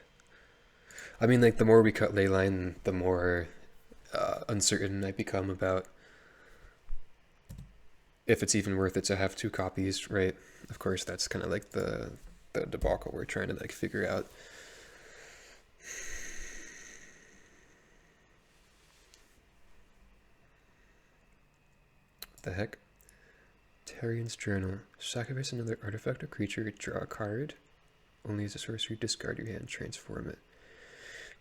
I mean, like, the more we cut leyline, the more uncertain I become about if it's even worth it to have 2 copies, right? Of course, that's kind of like the debacle we're trying to like figure out. What the heck? Tarian's Journal. Sacrifice another artifact or creature, draw a card. Only as a sorcery, discard your hand, transform it.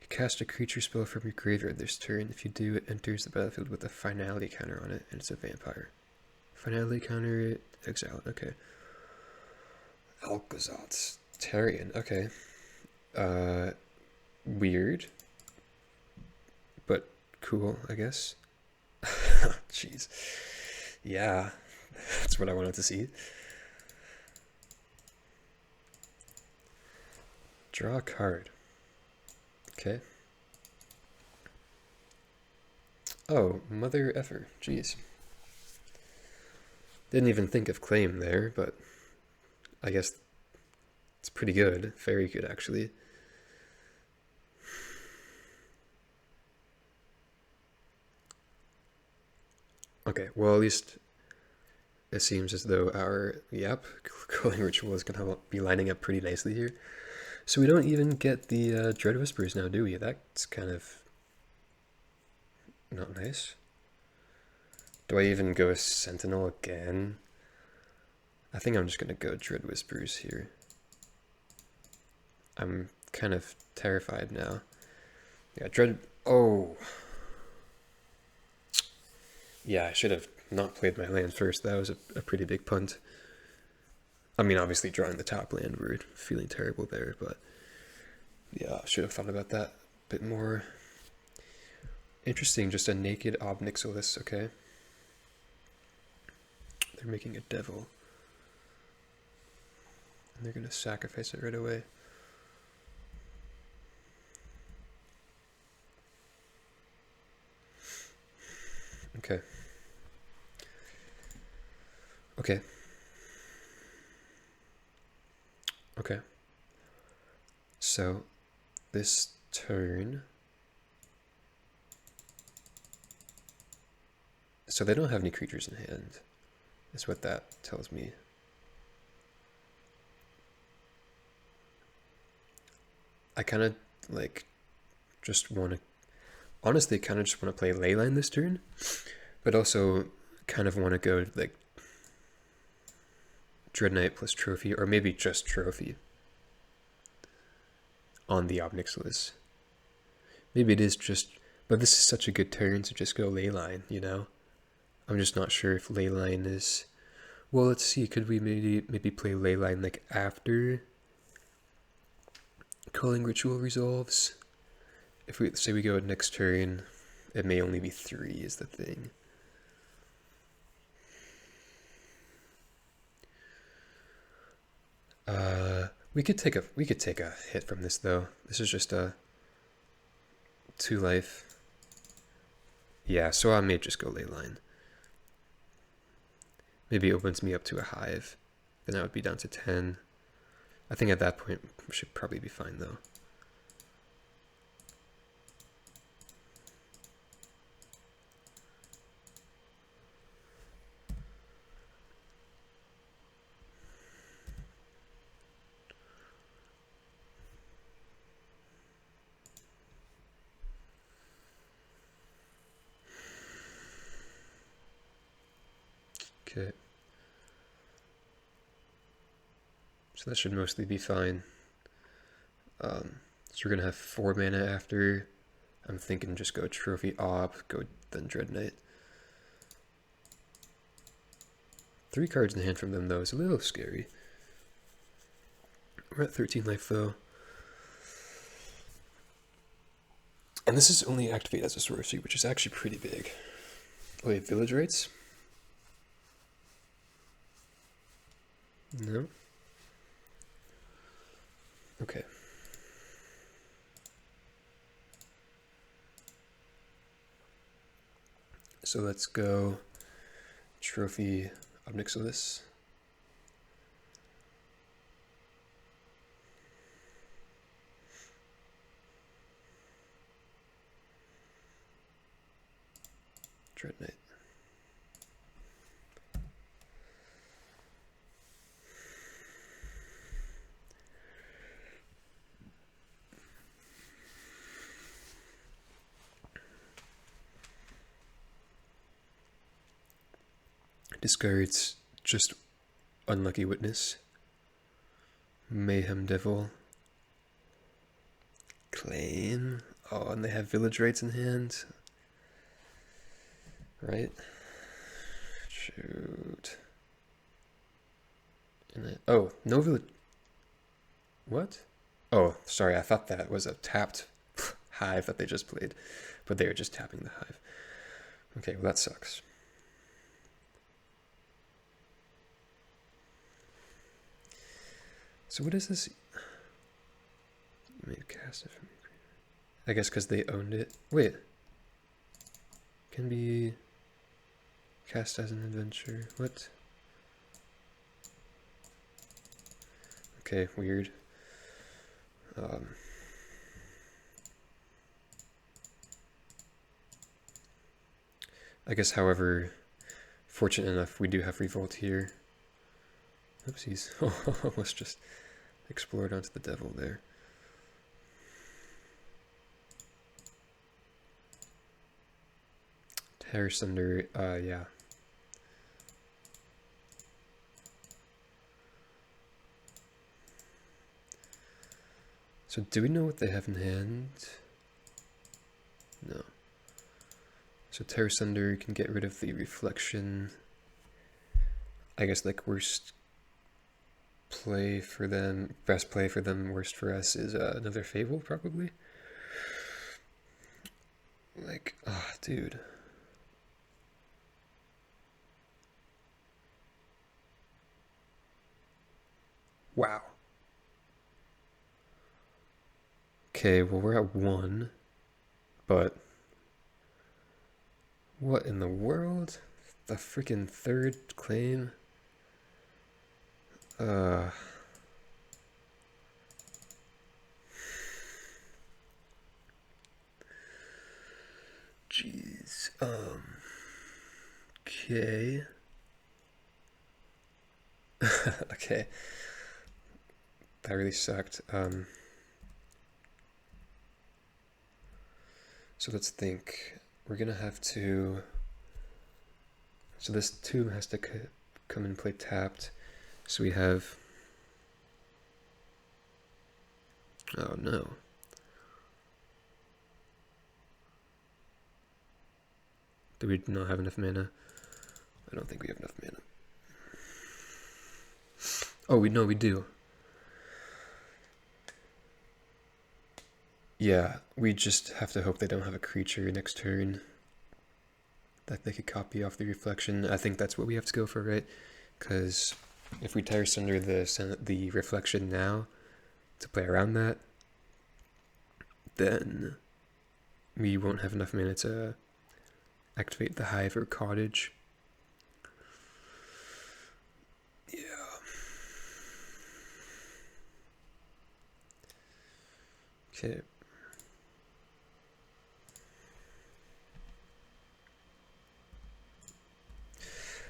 You cast a creature spell from your graveyard this turn. If you do, it enters the battlefield with a finality counter on it, and it's a vampire. Finality counter, exile. Okay. Alcazat's Tarian. Okay. Weird, but cool, I guess. Jeez. Yeah, that's what I wanted to see. Draw a card. Okay. Oh, mother effer. Jeez. Didn't even think of claim there, but I guess it's pretty good. Very good, actually. Okay, well, at least it seems as though our, Culling Ritual is going to be lining up pretty nicely here. So we don't even get the Dread Whispers now, do we? That's kind of not nice. Do I even go Sentinel again? I think I'm just going to go Dread Whispers here. I'm kind of terrified now. Yeah, Dread... Oh. Yeah, I should have not played my land first. That was a pretty big punt. I mean, obviously drawing the top land, we're feeling terrible there, but yeah, I should have thought about that a bit more. Interesting, just a naked Ob Nixilis, okay. They're making a devil. And they're going to sacrifice it right away. Okay. Okay. Okay. So, this turn... So they don't have any creatures in hand, is what that tells me. I kind of, like, just want to... Honestly, kind of just want to play Leyline this turn, but also kind of want to go, like, Dread Knight plus Trophy, or maybe just Trophy. on the Obnixilis. Maybe it is just, but this is such a good turn to just go Leyline, you know? I'm just not sure if Leyline is, well, let's see, could we maybe play Leyline like after Culling Ritual resolves? If we say we go next turn, it may only be 3 is the thing. We could take a hit from this though. This is just a 2 life. Yeah, so I may just go Leyline. Maybe it opens me up to a Hive. Then I would be down to 10. I think at that point we should probably be fine though. Okay. So that should mostly be fine. So we're gonna have 4 mana after. I'm thinking just go Trophy Op, go then Dread Knight. 3 cards in hand from them though is a little scary. We're at 13 life though. And this is only activate as a sorcery, which is actually pretty big. Wait, Village Rites? No? Okay. So let's go Trophy Obnixilis. Dread Knight. Discards just Unlucky Witness, Mayhem Devil, Claim. Oh, and they have Village Rites in hand. Right? Shoot. Oh, no Village. What? Oh, sorry, I thought that was a tapped Hive that they just played, but they were just tapping the Hive. Okay, well that sucks. So what is this? Maybe cast it from. I guess because they owned it. Wait. Can be cast as an adventure. What? Okay, weird. I guess, however, fortunate enough, we do have Revolt here. Oopsies. Almost just explored onto the devil there. Terror Thunder, yeah. So do we know what they have in hand? No. So Terror Thunder can get rid of the reflection. I guess like worst play for them, best play for them, worst for us is another Fable probably. Like, ah, dude. Wow. Okay, well we're at 1, but what in the world? The freaking third claim? Jeez. Okay. Okay. That really sucked. So let's think. We're gonna have to. So this tomb has to come and play tapped. So we have. Oh no. Do we not have enough mana? I don't think we have enough mana. Oh, we do. Yeah, we just have to hope they don't have a creature next turn that they could copy off the reflection. I think that's what we have to go for, right? Because if we Tire Sunder the reflection now to play around that, then we won't have enough mana to activate the Hive or Cottage. Yeah. Okay.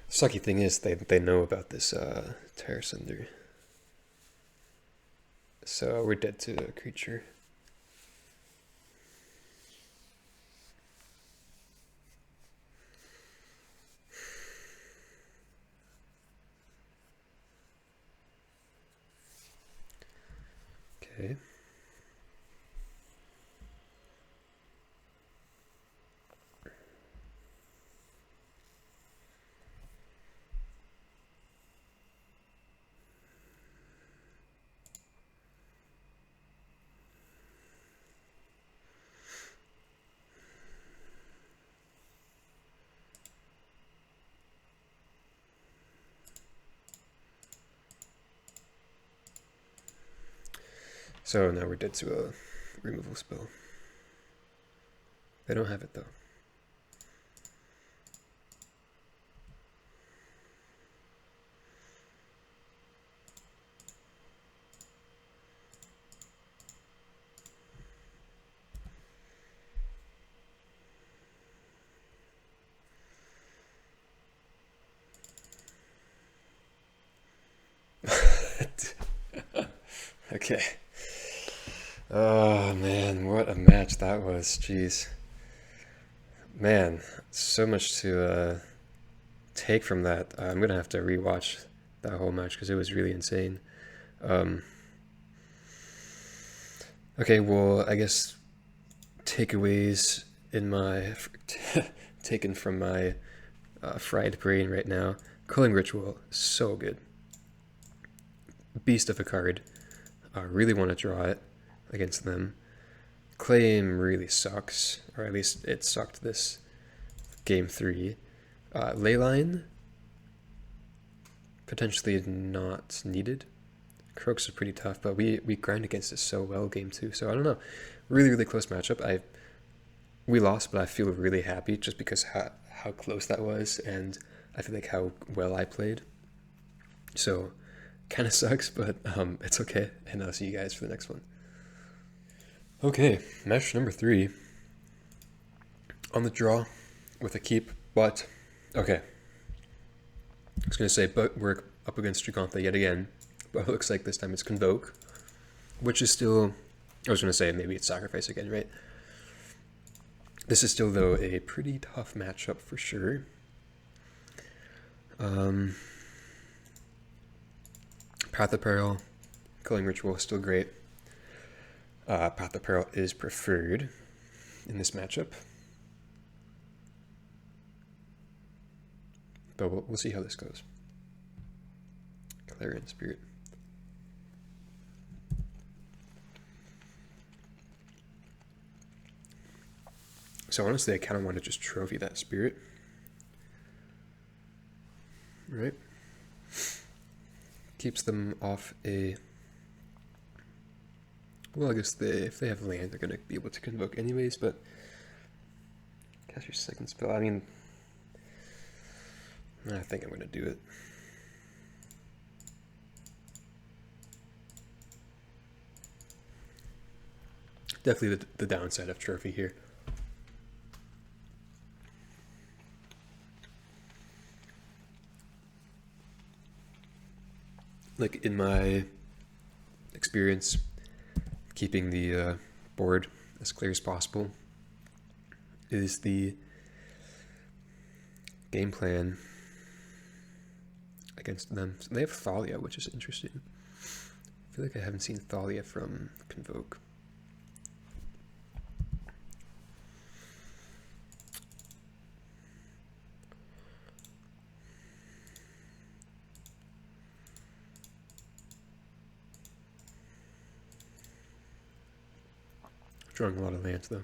Sucky thing is they know about this Tire Sunder. So we're dead to a creature. Okay. So now we're dead to a removal spell. They don't have it though. Okay. Oh man, what a match that was. Jeez. Man, so much to take from that. I'm gonna have to rewatch that whole match because it was really insane. Okay, well, I guess takeaways in my taken from my fried brain right now. Culling Ritual, so good. Beast of a card. I really want to draw it against them. Claim really sucks, or at least it sucked this game 3. Leyline, potentially not needed. Croaks are pretty tough, but we grind against it so well game 2, so I don't know. Really close matchup. We lost, but I feel really happy just because how close that was, and I feel like how well I played. So, kind of sucks, but it's okay, and I'll see you guys for the next one. Okay, match number 3. On the draw with a keep, but okay. I was going to say, but we're up against Dragantha yet again, but it looks like this time it's Convoke, which is still, I was going to say maybe it's Sacrifice again, right? This is still, though, a pretty tough matchup for sure. Path of Peril, Culling Ritual is still great. Path of Peril is preferred in this matchup. But we'll see how this goes. Clarion Spirit. So honestly, I kind of want to just trophy that Spirit. Right? Keeps them off a... Well, I guess if they have land, they're going to be able to Convoke anyways, but... Cast your second spell. I mean... I think I'm going to do it. Definitely the downside of trophy here. Like in my experience, keeping the board as clear as possible is the game plan against them. So they have Thalia, which is interesting. I feel like I haven't seen Thalia from Convoke. Drawing a lot of lands though.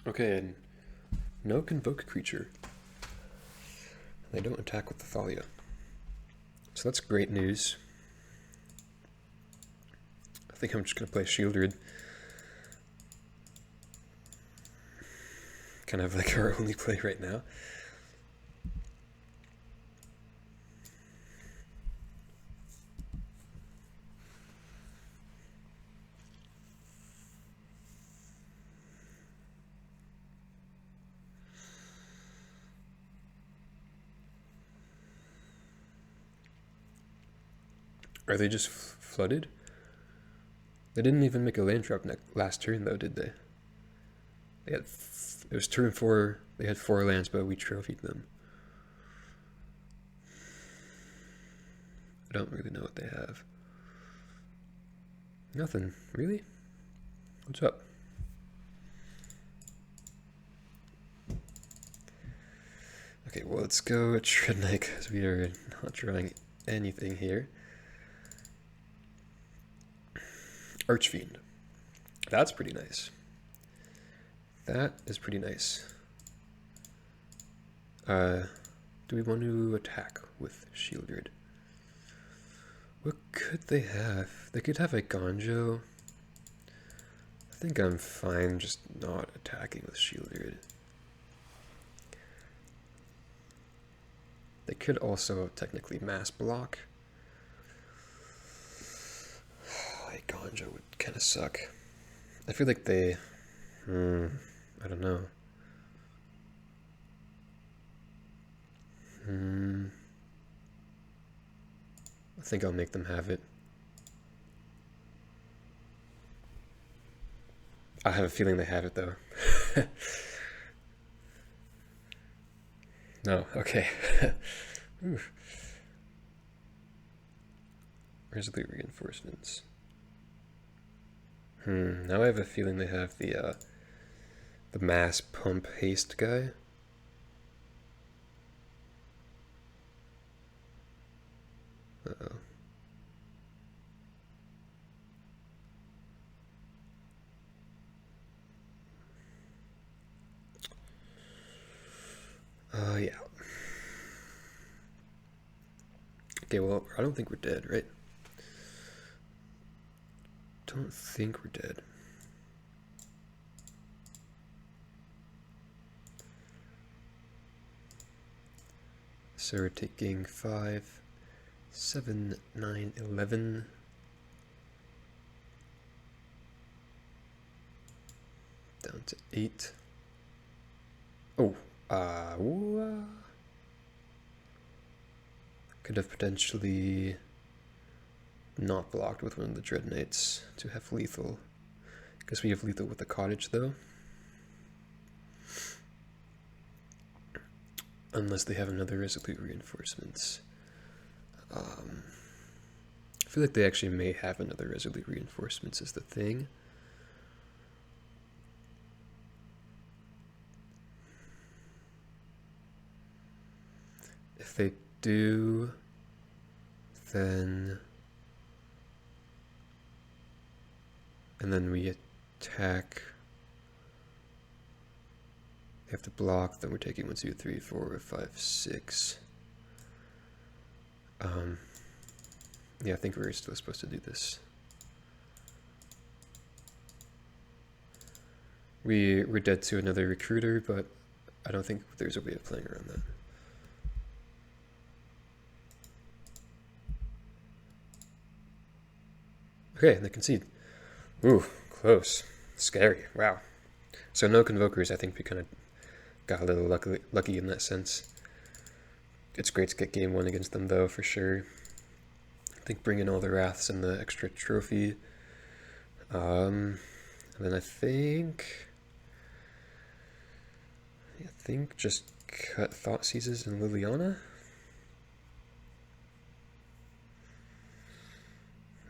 Okay, and no Convoke creature. They don't attack with the Thalia. So that's great news. I think I'm just going to play Shieldred. Kind of like our only play right now. Are they just flooded? They didn't even make a land drop last turn though, did they? They had it was turn 4, they had 4 lands, but we trophied them. I don't really know what they have. Nothing, really? What's up? Okay, well let's go at Shred Knight because we are not drawing anything here. Archfiend. That's pretty nice. That is pretty nice. Do we want to attack with Shieldred? What could they have? They could have a Gonjo. I think I'm fine just not attacking with Shieldred. They could also technically mass block. A Gonjo would kind of suck. I feel like they... I don't know. I think I'll make them have it. I have a feeling they have it though. No, okay. Resolute reinforcements. Now I have a feeling they have the mass pump haste guy. Uh-oh. Yeah. Okay, well, I don't think we're dead, right? Don't think we're dead. So we're taking 5, 7, 9, 11. Down to 8. Oh, could have potentially not blocked with one of the Dread Knights to have lethal. Guess we have lethal with the cottage though. Unless they have another resolute reinforcements. I feel like they actually may have another resolute reinforcements is the thing. If they do, then... And then we attack. They have to block, then we're taking 1, 2, 3, 4, 5, 6. Yeah, I think we're still supposed to do this. We're dead to another recruiter, but I don't think there's a way of playing around that. Okay, they concede. Ooh, close. Scary. Wow. So no Convokers. I think we kind of got a little lucky in that sense. It's great to get game 1 against them, though, for sure. I think bring in all the Wraths and the extra trophy. And then I think just cut Thought Seizes and Liliana.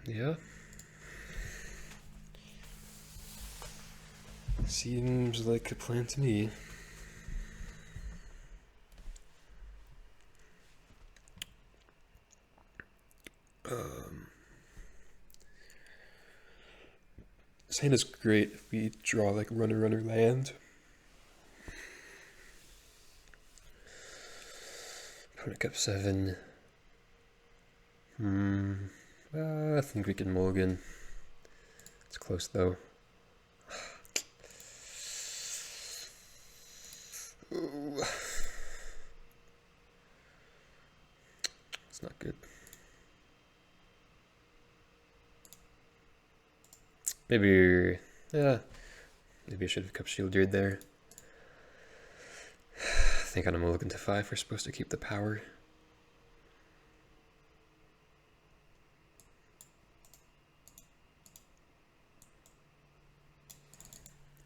Yeah. Seems like a plan to me. This hand is great if we draw like runner land. Opponent up 7. I think we can mulligan. It's close though. It's not good. Maybe I should have kept shielded there. I think on a mulligan to 5 we're supposed to keep the power.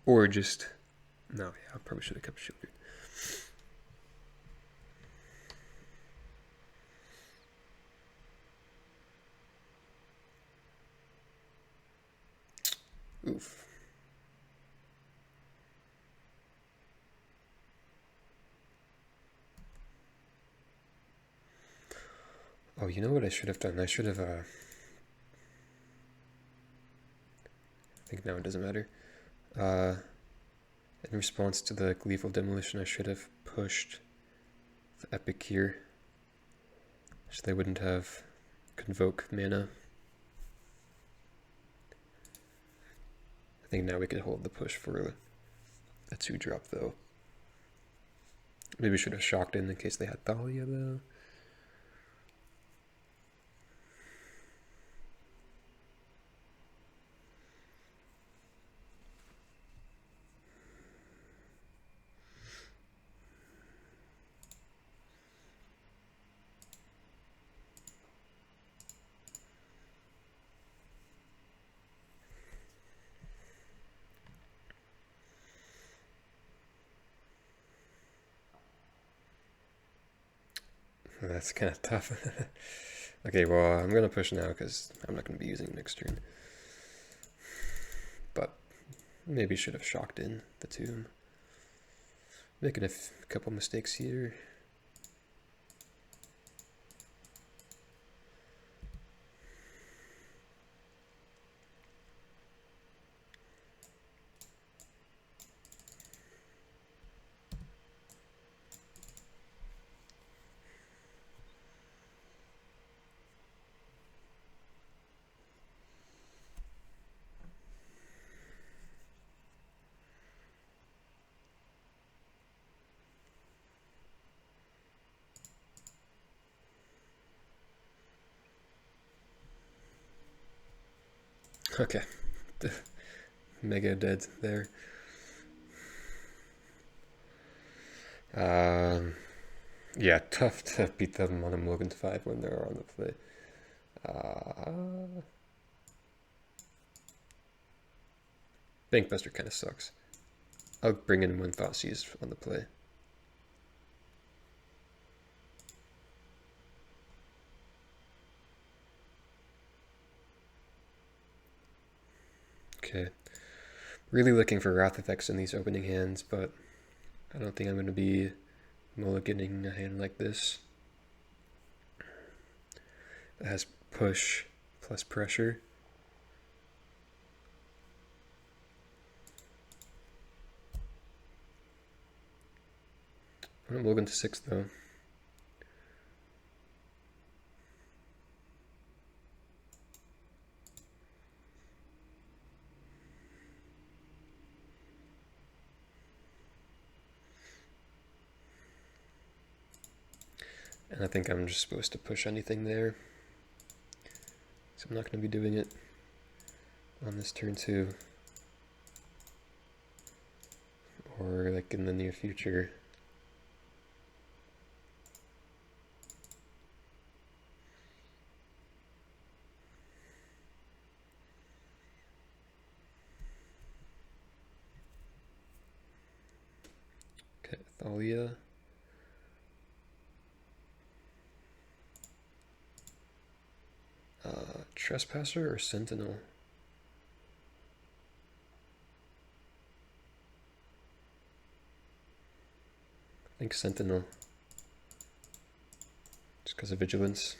Or just no, yeah, I probably should have kept shielded. Oof. Oh, you know what I should have done? I should have, I think now it doesn't matter. In response to the Gleeful Demolition, I should have pushed the Epic here, so they wouldn't have Convoke mana. I think now we could hold the push for a 2-drop though. Maybe we should have shocked in case they had Thalia though. That's kind of tough. Okay, well, I'm going to push now because I'm not going to be using it next turn. But maybe should have shocked in the tomb. Making a couple mistakes here. Okay, mega dead there. Yeah, tough to beat them on a mulligan to 5 when they're on the play. Bankbuster kind of sucks. I'll bring in one Thoughtseize on the play. Okay. Really looking for Wrath effects in these opening hands, but I don't think I'm going to be mulliganing a hand like this. That has push plus pressure. I'm mulligan to 6 though. And I think I'm just supposed to push anything there. So I'm not going to be doing it on this turn 2. Or like in the near future. Okay, Thalia. Trespasser or Sentinel? I think Sentinel. Just because of vigilance.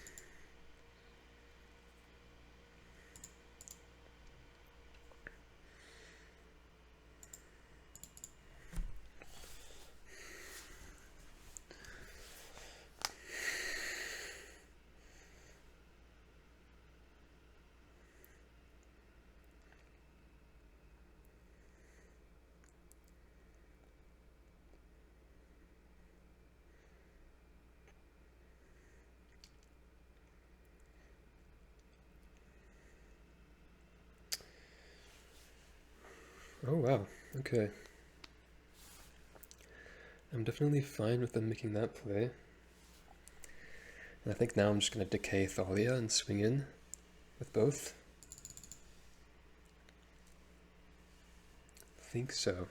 Oh wow, okay. I'm definitely fine with them making that play. And I think now I'm just going to decay Thalia and swing in with both. I think so.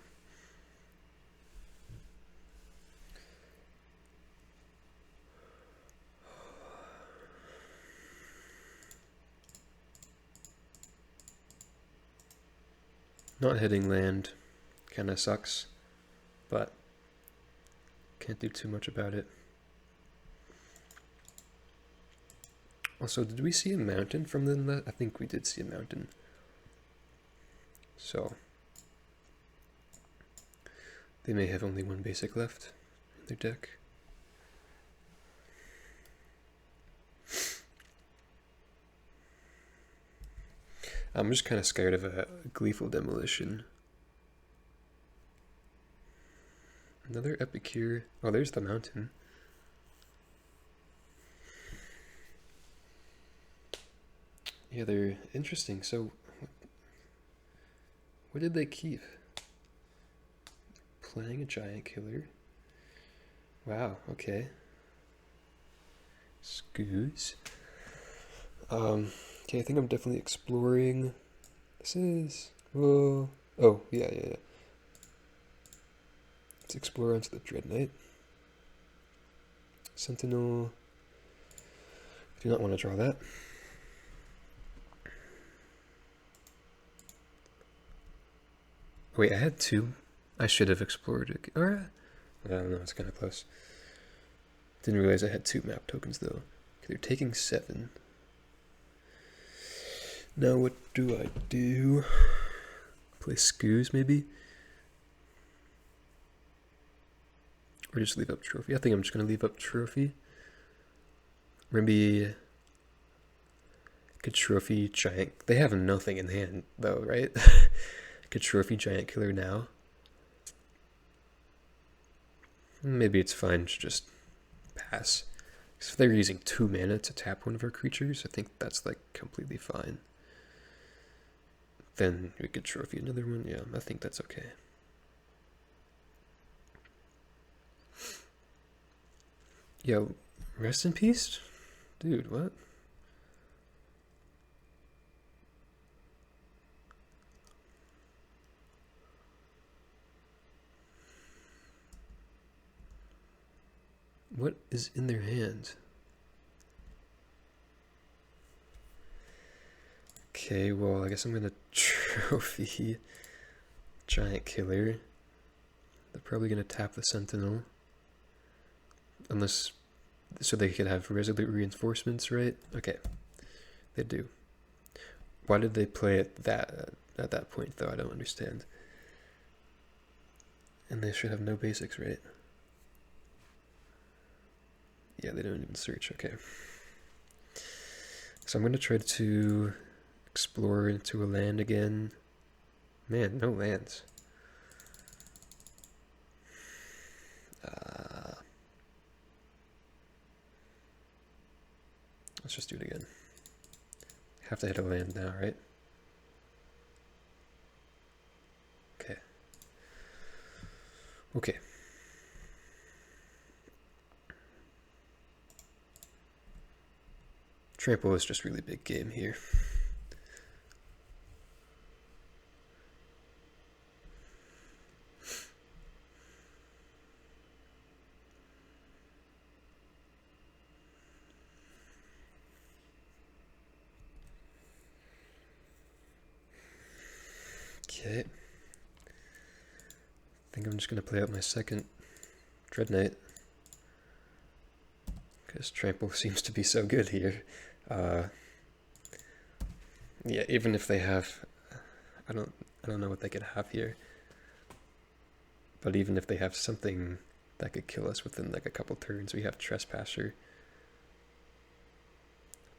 Not hitting land kind of sucks, but can't do too much about it. Also, did we see a mountain from the... I think we did see a mountain. So, they may have only one basic left in their deck. I'm just kind of scared of a Gleeful Demolition. Another Epicure. Oh, there's the mountain. Yeah, they're interesting. So, what did they keep? Playing a giant killer. Wow, okay. Scoos. Okay, I think I'm definitely exploring. This is... Whoa. Oh, yeah. Let's explore onto the Dread Knight. Sentinel. I do not want to draw that. Wait, I had 2. I should have explored it. Or, I don't know, it's kind of close. Didn't realize I had 2 map tokens though. Okay, they're taking 7. Now what do I do? Play Scoos maybe? Or just leave up Trophy? I think I'm just going to leave up Trophy. Maybe... Good Trophy Giant... They have nothing in hand though, right? Good Trophy Giant Killer now. Maybe it's fine to just pass. Because if they're using 2 mana to tap one of our creatures, I think that's like completely fine. Then we could Trophy another one. Yeah, I think that's okay. Yo, rest in peace? Dude, what? What is in their hand? Okay, well, I guess I'm gonna Trophy Giant Killer. They're probably gonna tap the Sentinel. Unless... So they could have Resolute Reinforcements, right? Okay. They do. Why did they play it at that point, though? I don't understand. And they should have no basics, right? Yeah, they don't even search. Okay. So I'm going to try to explore into a land again. Man, no lands. Let's just do it again. Have to hit a land now, right? Okay. Okay. Trample is just really big game here. Okay. I think I'm just going to play out my second Dread Knight, because Trample seems to be so good here. Yeah, even if they have, I don't know what they could have here, but even if they have something that could kill us within like a couple turns, we have Trespasser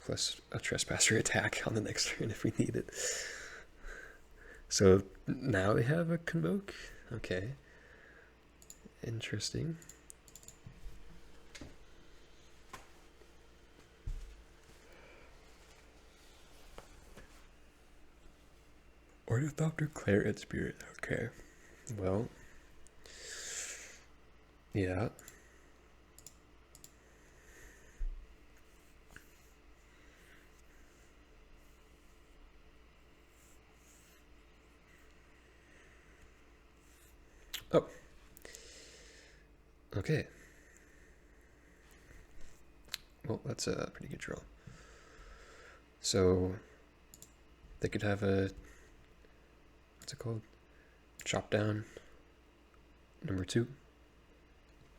plus a Trespasser attack on the next turn if we need it. So now they have a Convoke. Okay, interesting. Ornithopter, Claret Spirit. Okay. Well. Yeah. Oh. Okay. Well, that's a pretty good draw. So they could have a, what's it called? Chop down number 2.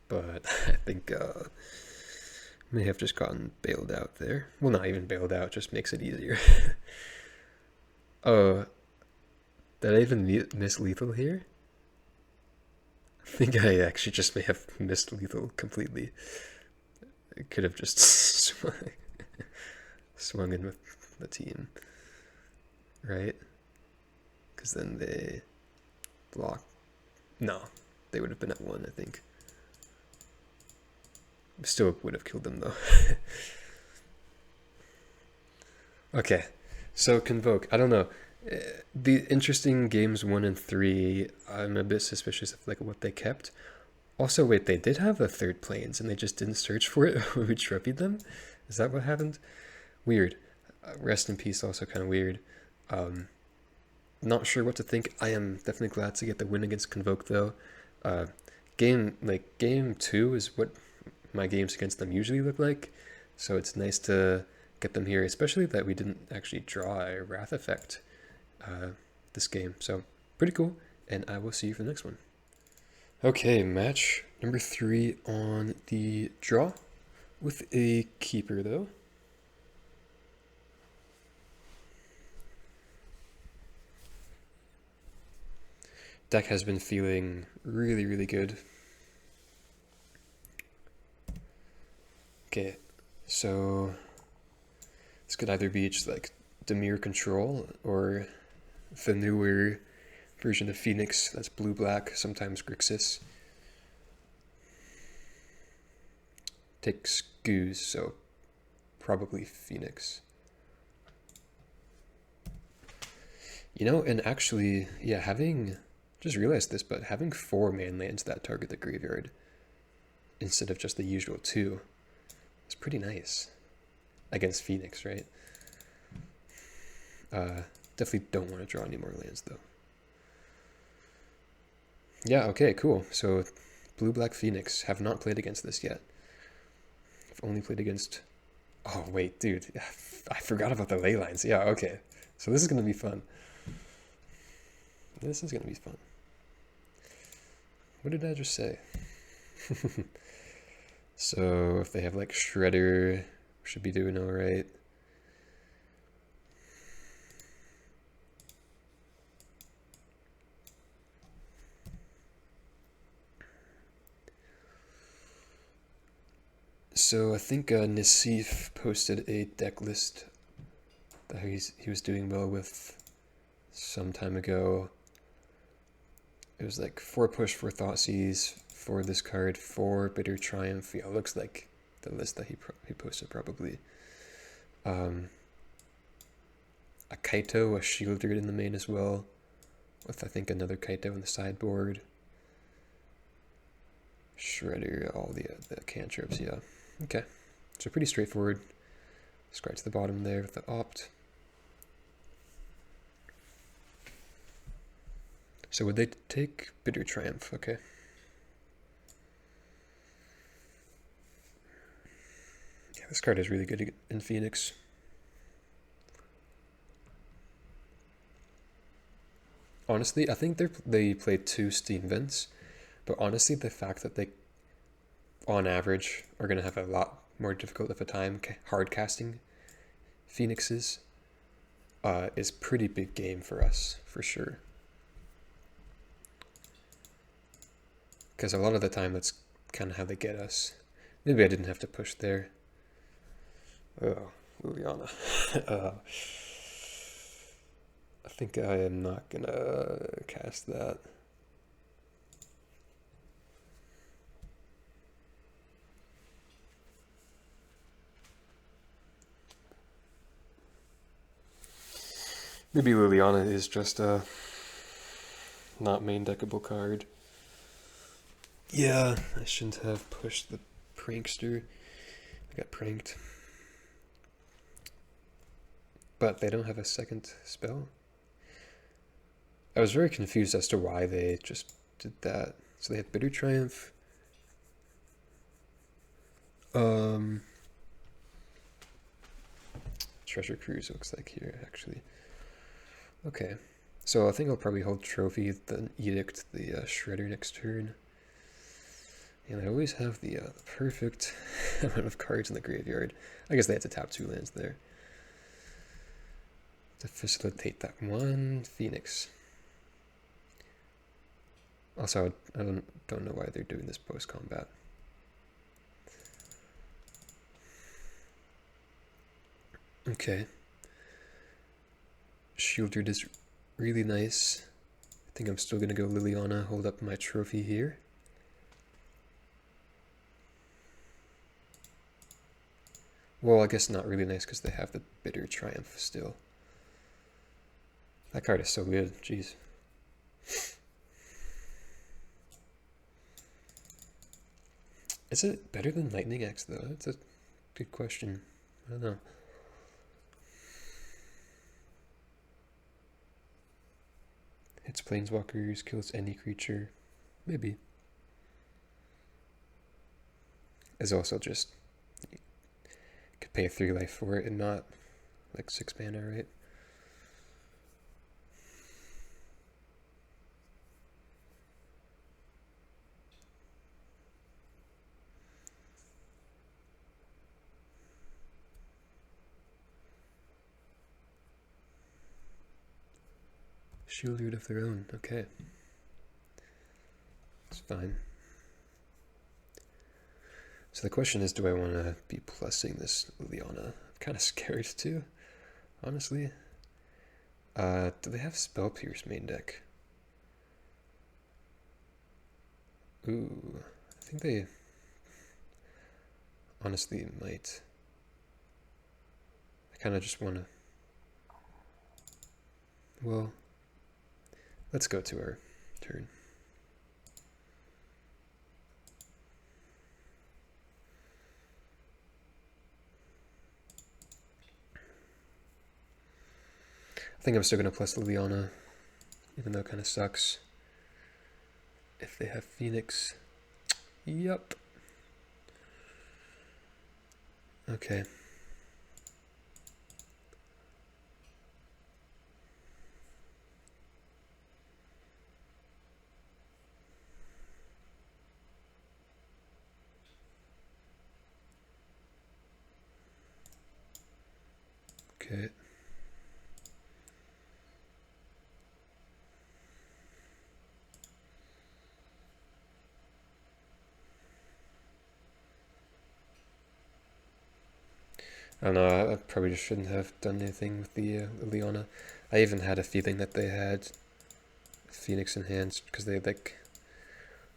But I think may have just gotten bailed out there. Well, not even bailed out, just makes it easier. Oh, did I even miss lethal here? I think I actually just may have missed lethal completely. I could have just swung in with the team, right? Because then they block. No, they would have been at 1, I think. Still would have killed them though. Okay, so Convoke. I don't know. The interesting games 1 and 3, I'm a bit suspicious of like what they kept. Also, wait, they did have a third planes and they just didn't search for it when we trophied them? Is that what happened? Weird. Rest in peace, also kind of weird. Not sure what to think. I am definitely glad to get the win against Convoke though. Game 2 is what my games against them usually look like, so it's nice to get them here, especially that we didn't actually draw a Wrath effect this game, so pretty cool, and I will see you for the next one. Okay, match number 3 on the draw, with a keeper though. Deck has been feeling really, really good. Okay, so this could either be just like Dimir control or the newer version of Phoenix that's blue-black, sometimes Grixis. Takes Goose, so probably Phoenix. You know, and actually, yeah, just realized this, but having 4 main lands that target the graveyard instead of just the usual 2 is pretty nice against Phoenix, right? Definitely don't want to draw any more lands though. Yeah, okay, cool. So blue-black Phoenix, have not played against this yet. I've only played against, oh wait, dude, I forgot about the ley lines. Yeah, okay. So this is gonna be fun. This is gonna be fun. What did I just say? So if they have like Shredder, should be doing all right. So I think Nassif posted a deck list that he was doing well with some time ago. It was like 4 push, 4 Thoughtseize, 4 this card, 4 Bitter Triumph. Yeah, it looks like the list that he posted probably. A Kaito, a Shielder in the main as well, with I think another Kaito in the sideboard. Shredder, all the cantrips, yeah. Okay, so pretty straightforward. Scratch the bottom there with the opt. So would they take Bitter Triumph? Okay. Yeah, this card is really good in Phoenix. Honestly, I think they play 2 Steam Vents, but honestly, the fact that they, on average, are going to have a lot more difficult of a time hard casting Phoenixes is pretty big game for us, for sure. Because a lot of the time, that's kind of how they get us. Maybe I didn't have to push there. Oh, Liliana. I think I am not gonna cast that. Maybe Liliana is just a not main deckable card. Yeah, I shouldn't have pushed the Prankster. I got pranked. But they don't have a second spell. I was very confused as to why they just did that. So they had Bitter Triumph. Treasure Cruise looks like here, actually. Okay. So I think I'll probably hold Trophy, then Edict the Shredder next turn. And I always have the perfect amount of cards in the graveyard. I guess they had to tap 2 lands there to facilitate that one Phoenix. Also, I don't know why they're doing this post-combat. Okay. Shielder is really nice. I think I'm still going to go Liliana, hold up my Trophy here. Well, I guess not really nice because they have the Bitter Triumph still. That card is so good, jeez. Is it better than Lightning Axe though? That's a good question. I don't know. Hits planeswalkers, kills any creature. Maybe. It's also just, you could pay 3 life for it and not like 6 mana, right? Shield of their own, okay. It's fine. So the question is, do I want to be plussing this Liliana? I'm kind of scared too, honestly. Do they have Spell Pierce main deck? Ooh, I think they honestly might. I kind of just want to. Well, let's go to our turn. I think I'm still going to plus Liliana, even though it kind of sucks. If they have Phoenix. Yup. Okay. Okay. I don't know, I probably just shouldn't have done anything with the Liliana. I even had a feeling that they had Phoenix in hand because they like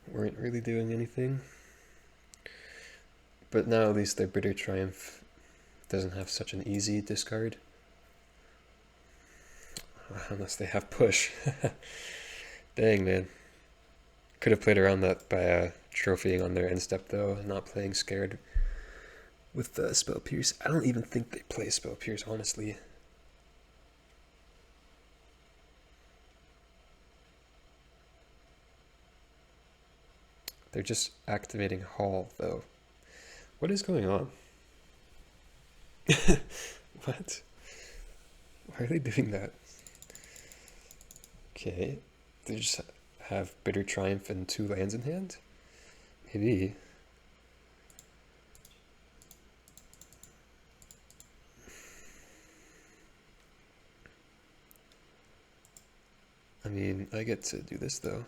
weren't really doing anything. But now at least their Bitter Triumph doesn't have such an easy discard. Unless they have push. Dang, man. Could have played around that by trophying on their end step, though, and not playing scared with the Spell Pierce. I don't even think they play Spell Pierce, honestly. They're just activating Hall, though. What is going on? What? Why are they doing that? Okay, they just have Bitter Triumph and 2 lands in hand? Maybe. I mean, I get to do this though.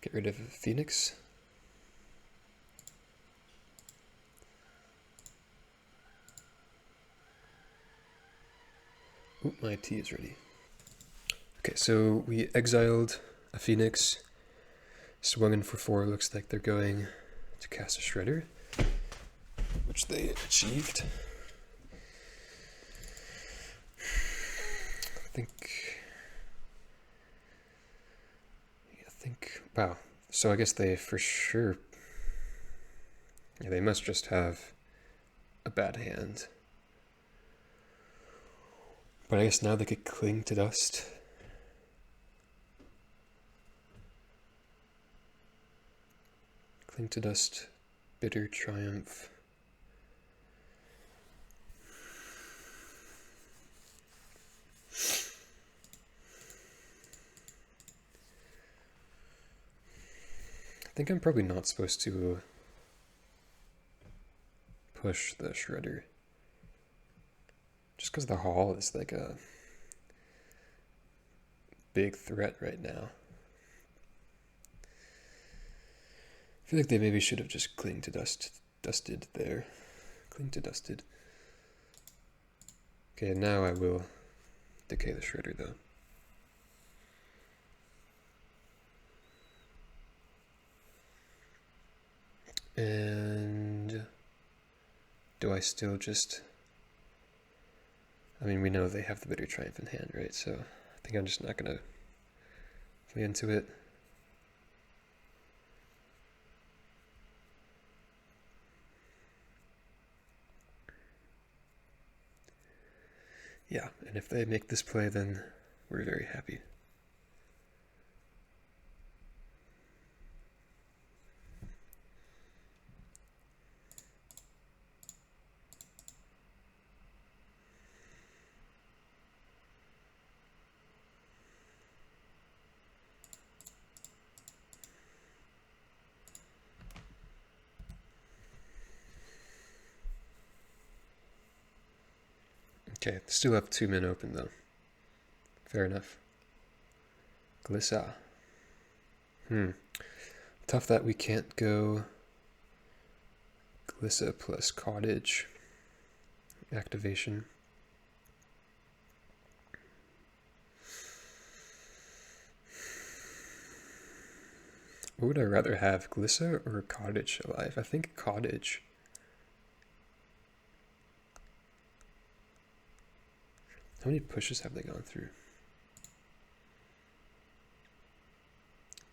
Get rid of Phoenix. Oop, my tea is ready. Okay, so we exiled a Phoenix, swung in for 4, looks like they're going to cast a Shredder, which they achieved. I think, wow, so I guess they for sure, yeah, they must just have a bad hand. But I guess now they could cling to dust. Cling to dust, Bitter Triumph. I think I'm probably not supposed to push the Shredder. Just because the Hall is like a big threat right now. I feel like they maybe should have just clinged to dusted there. Cling to dusted. Okay, now I will decay the Shredder though. And do I still just... I mean, we know they have the Bitter Triumph in hand, right? So I think I'm just not going to play into it. Yeah, and if they make this play, then we're very happy. Okay, still have 2 men open though. Fair enough. Glissa. Tough that we can't go Glissa plus Cottage activation. What would I rather have, Glissa or Cottage alive? I think Cottage. How many pushes have they gone through?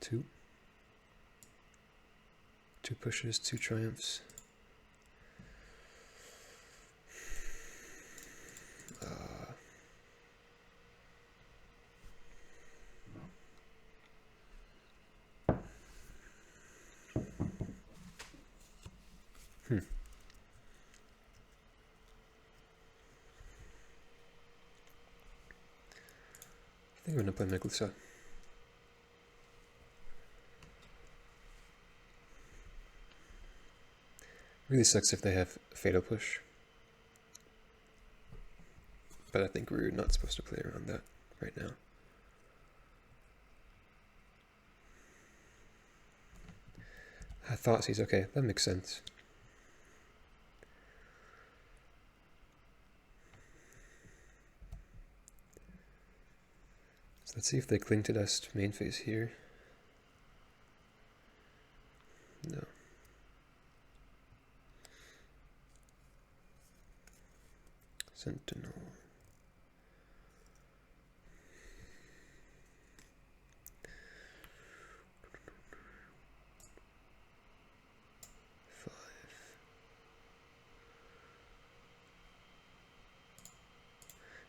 2. 2 pushes, 2 triumphs. I think I'm going to play Glissa. Really sucks if they have Fatal Push. But I think we're not supposed to play around that right now. Thoughtseize, okay, that makes sense. So let's see if they cling to dust main phase here. No. Sentinel.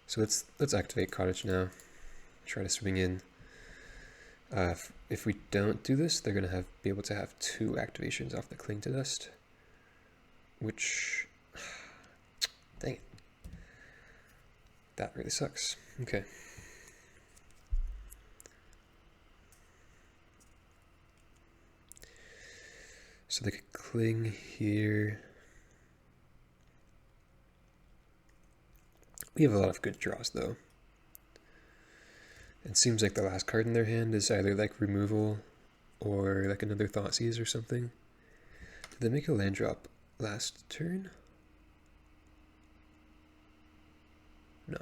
So let's activate Cottage now. Try to swing in. If we don't do this, they're gonna be able to have 2 activations off the Cling to Dust, which, dang it, that really sucks. Okay. So they could Cling here. We have a lot of good draws though. It seems like the last card in their hand is either like removal or like another Thoughtseize or something. Did they make a land drop last turn? No.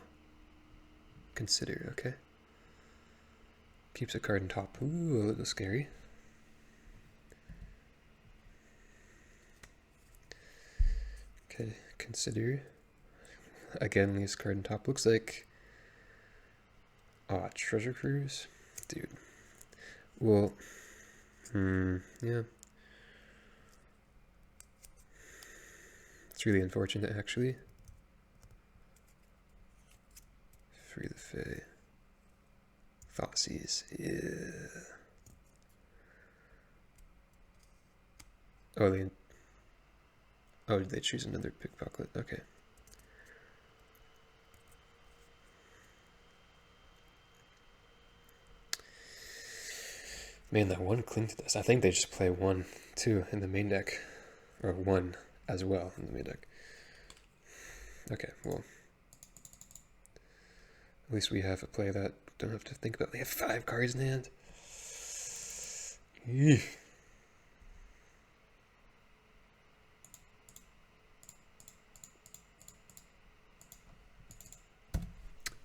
Consider, okay. Keeps a card in top. Ooh, a little scary. Okay, consider. Again, leaves card in top. Looks like Treasure Cruise? Dude. Well, yeah. It's really unfortunate, actually. Free the Fae. Thoughtseize. Yeah. Oh, did they choose another pickpocket? Okay. Man, that one Cling to Dust. I think they just play 1, 2 in the main deck. Or 1 as well in the main deck. Okay, well. At least we have a play that don't have to think about. They have 5 cards in hand. Eesh.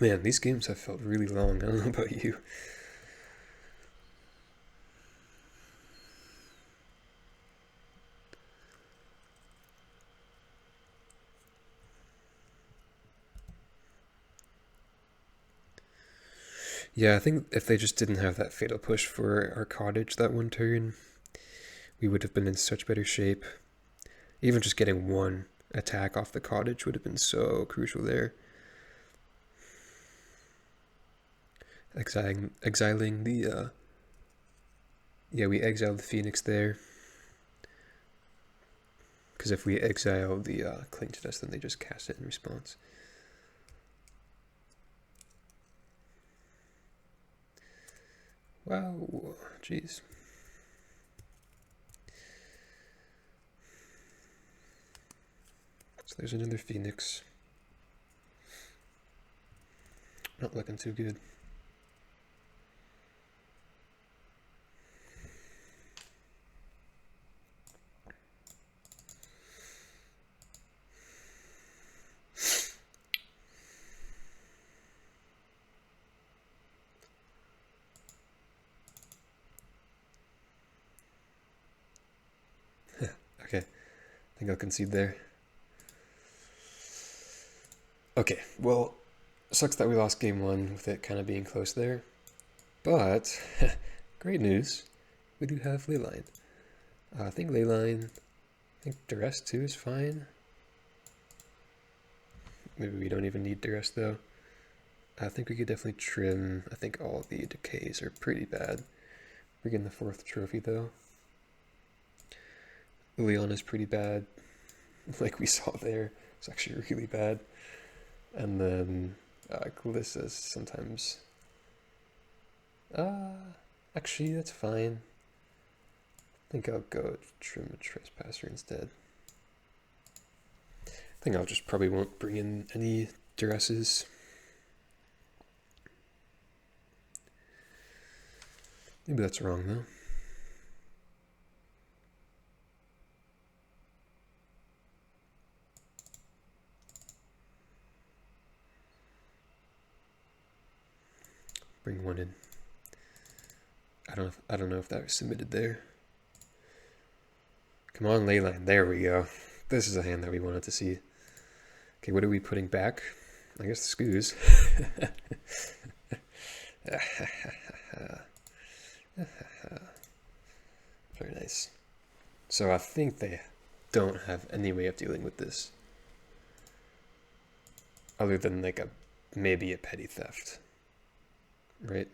Man, these games have felt really long. I don't know about you. Yeah, I think if they just didn't have that fatal push for our Cottage that one turn, we would have been in such better shape. Even just getting 1 attack off the Cottage would have been so crucial there. Exiling the, yeah, we exiled the Phoenix there. Because if we exile the Cling to Dust, then they just cast it in response. Wow, jeez. So there's another Phoenix. Not looking too good. Okay, I think I'll concede there. Okay, well, sucks that we lost game 1 with it kind of being close there. But, great news, we do have Leyline. I think Duress 2 is fine. Maybe we don't even need Duress though. I think we could definitely trim. I think all the decays are pretty bad. We're getting the 4th trophy though. Leon is pretty bad, like we saw there. It's actually really bad. And then Glissa's sometimes. Actually, that's fine. I think I'll go trim a Trespasser instead. I think I'll just probably won't bring in any Duresses. Maybe that's wrong though. Bring 1 in. I don't know if that was submitted there. Come on, Leyline. There we go. This is a hand that we wanted to see. Okay, what are we putting back? I guess the scoos. Very nice. So I think they don't have any way of dealing with this. Other than like maybe a petty theft. Right?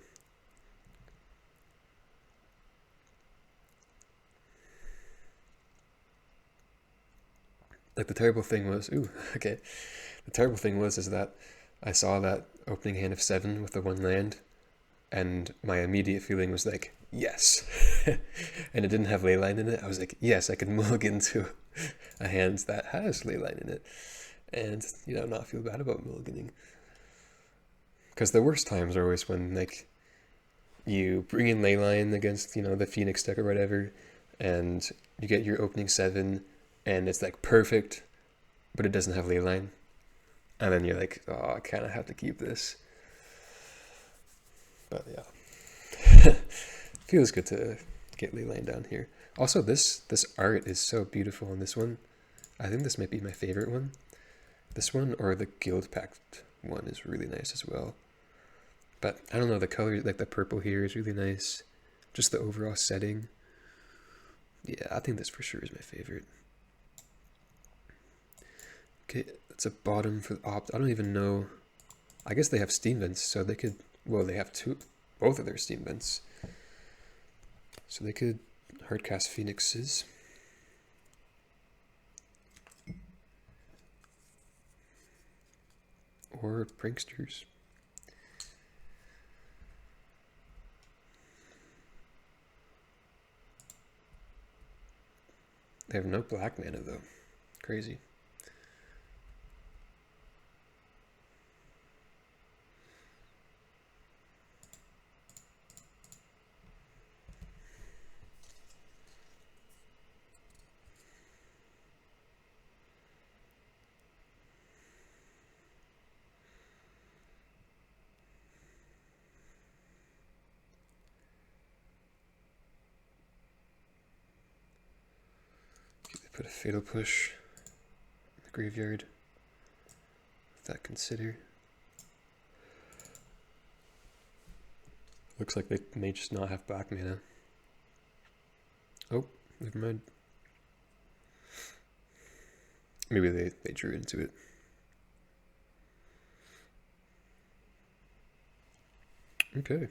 Like the terrible thing was, okay. The terrible thing is that I saw that opening hand of 7 with the 1 land, and my immediate feeling was like, yes. And it didn't have leyline in it. I was like, yes, I can mulligan to a hand that has leyline in it, and not feel bad about mulliganing. Because the worst times are always when like you bring in leyline against the Phoenix deck or whatever, and you get your opening 7, and it's like perfect, but it doesn't have leyline. And then you're like, oh, I kind of have to keep this. But yeah, feels good to get leyline down here. Also, this art is so beautiful on this one. I think this might be my favorite one. This one or the Guild Pact one is really nice as well. But I don't know, the color, like the purple here is really nice. Just the overall setting. Yeah, I think this for sure is my favorite. Okay, that's a bottom for the opt. I don't even know. I guess they have steam vents, so they could, well, they have both of their steam vents. So they could hardcast Phoenixes. Or Pranksters. They have no black mana though. Crazy. Put a Fatal Push in the graveyard. If that consider. Looks like they may just not have black mana. Oh, never mind. Maybe they drew into it. Okay.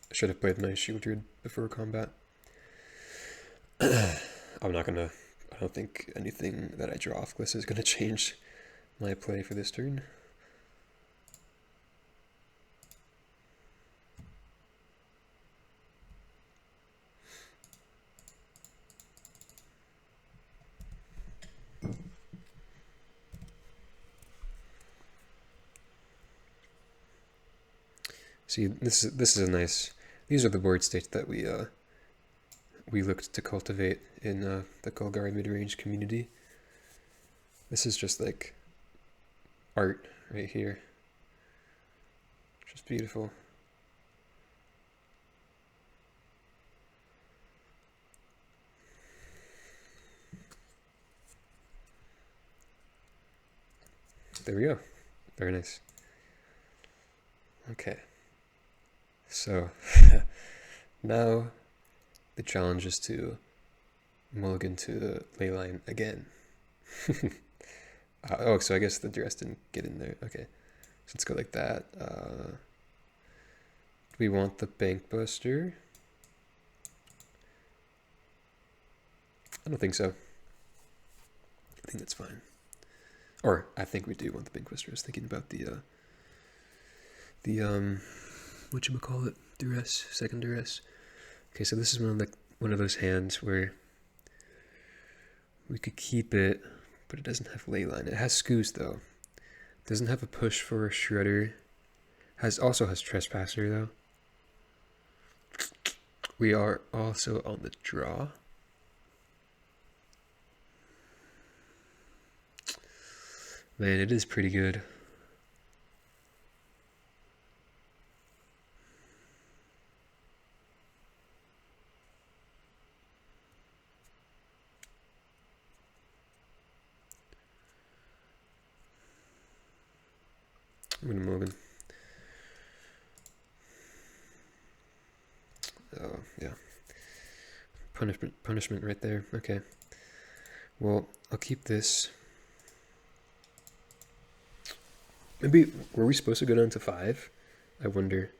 I should have played my Shield Druid before combat. I don't think anything that I draw off Gliss is gonna change my play for this turn. See, this is a nice. These are the board states that we looked to cultivate in the Golgari Midrange community. This is just like art right here. Just beautiful. There we go. Very nice. Okay. So now the challenge is to mulligan to the leyline again. Oh, so I guess the dress didn't get in there. Okay, so let's go like that. Do we want the Bank Buster? I don't think so. I think that's fine. Or I think we do want the Bank Buster. I was thinking about the whatchamacallit, duress, second duress. Okay, so this is one of those hands where we could keep it, but it doesn't have Leyline. It has Scoos though. Doesn't have a push for a Shredder. Also has Trespasser though. We are also on the draw. Man, it is pretty good. I'm gonna mulligan. Oh, yeah. Punishment right there. Okay. Well, I'll keep this. Maybe, were we supposed to go down to 5? I wonder.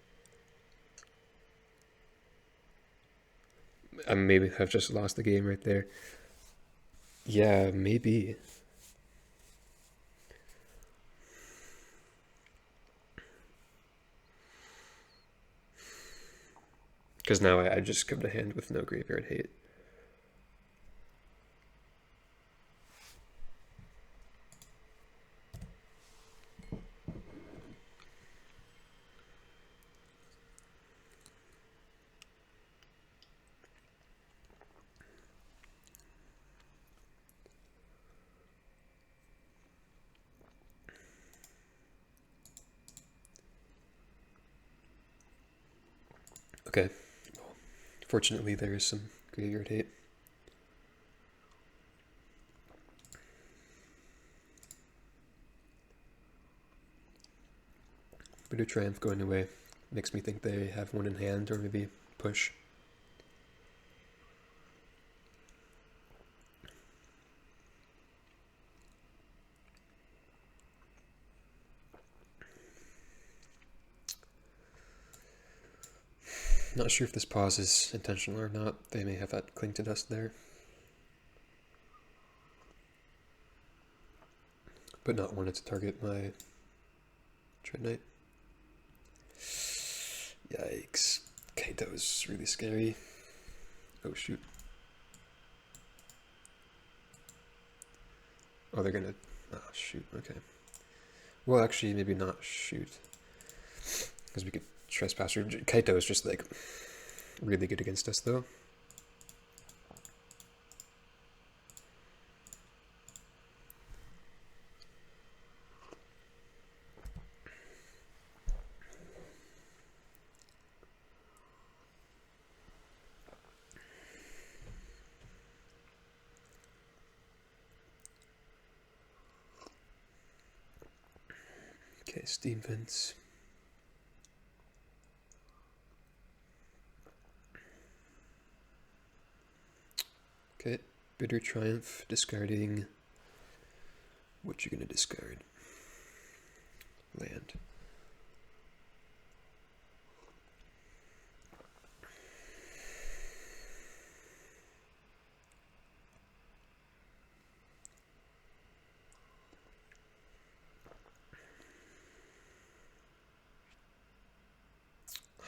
I maybe have just lost the game right there. Yeah, maybe. Because now I just come to hand with no graveyard hate. Okay. Fortunately, there is some graveyard hate. Bitter Triumph going away makes me think they have one in hand, or maybe push. Not sure if this pause is intentional or not. They may have that cling to dust there. But not wanted to target my Dread Knight. Yikes. Kaito is really scary. Oh shoot. Oh, they're gonna... Oh shoot, okay. Well, actually, maybe not shoot. Because we could Trespasser. Kaito is just like really good against us though. Okay, Steam Vents. Okay, Bitter Triumph, discarding. What you gonna discard? Land.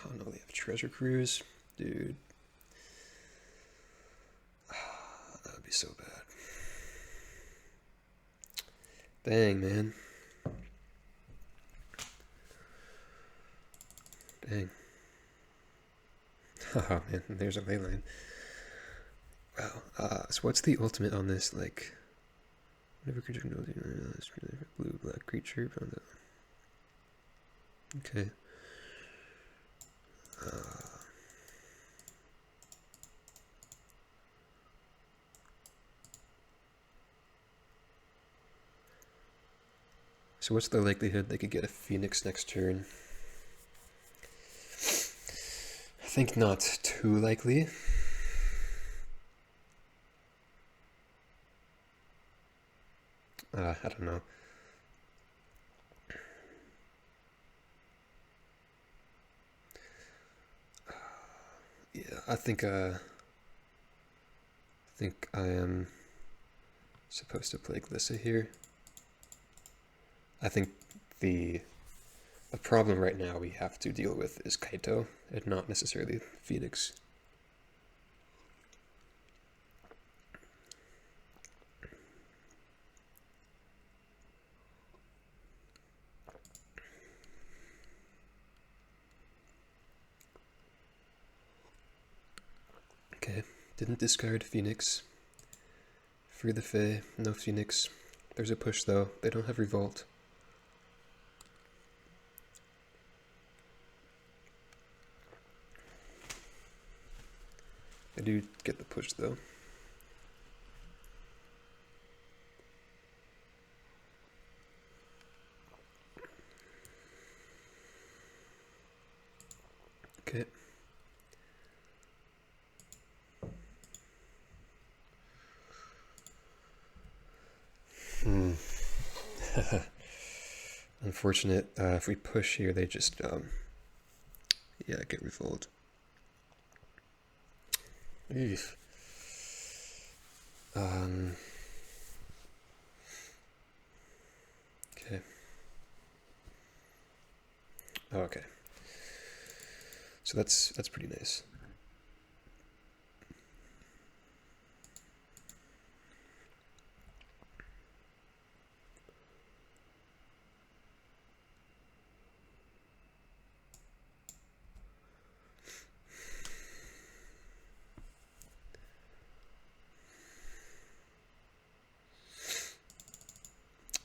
Oh no, they have Treasure Cruise? Dude. That would be so bad. Dang, man. Dang. Haha, man, there's a leyline. Wow. So what's the ultimate on this? Like, whenever creature can blue, black creature. Okay. So what's the likelihood they could get a Phoenix next turn? I think not too likely. I don't know. Yeah, I think I am supposed to play Glissa here. I think the problem right now we have to deal with is Kaito, and not necessarily Phoenix. Okay, didn't discard Phoenix. Free the Fae, no Phoenix. There's a push though, they don't have Revolt. I do get the push though. Okay. Unfortunate. If we push here, they just yeah, get Revolt. Eef. Okay. Oh, okay. So that's pretty nice.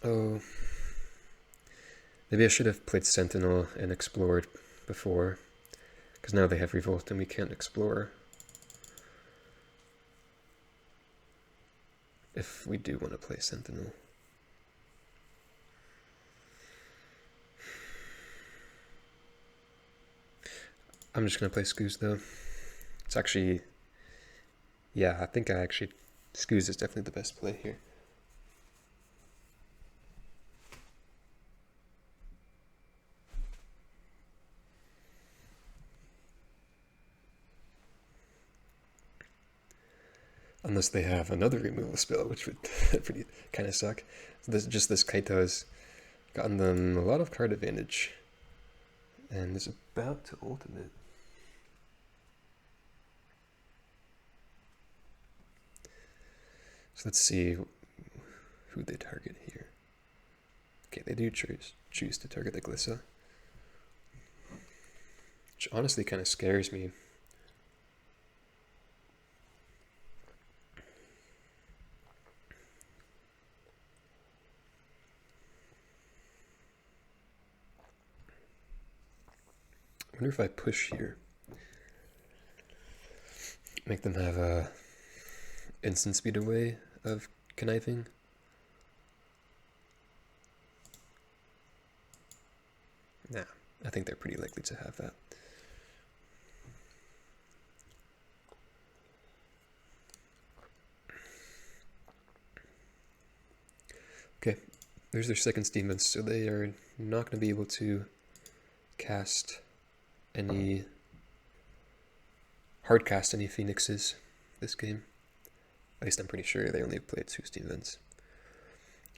Oh, maybe I should have played Sentinel and explored before, because now they have Revolt and we can't explore. If we do want to play Sentinel. I'm just going to play Skoos though. It's actually, yeah, I think Skoos is definitely the best play here. Unless they have another removal spell, which would pretty kind of suck. This Kaito has gotten them a lot of card advantage. And is about to ultimate. So let's see who they target here. Okay, they do choose to target the Glissa. Which honestly kind of scares me. I wonder if I push here. Make them have a instant speed away of conniving. Nah, I think they're pretty likely to have that. Okay, there's their second Steam, so they are not going to be able to cast any hardcast any Phoenixes this game. At least I'm pretty sure they only played 2 Steam Vents.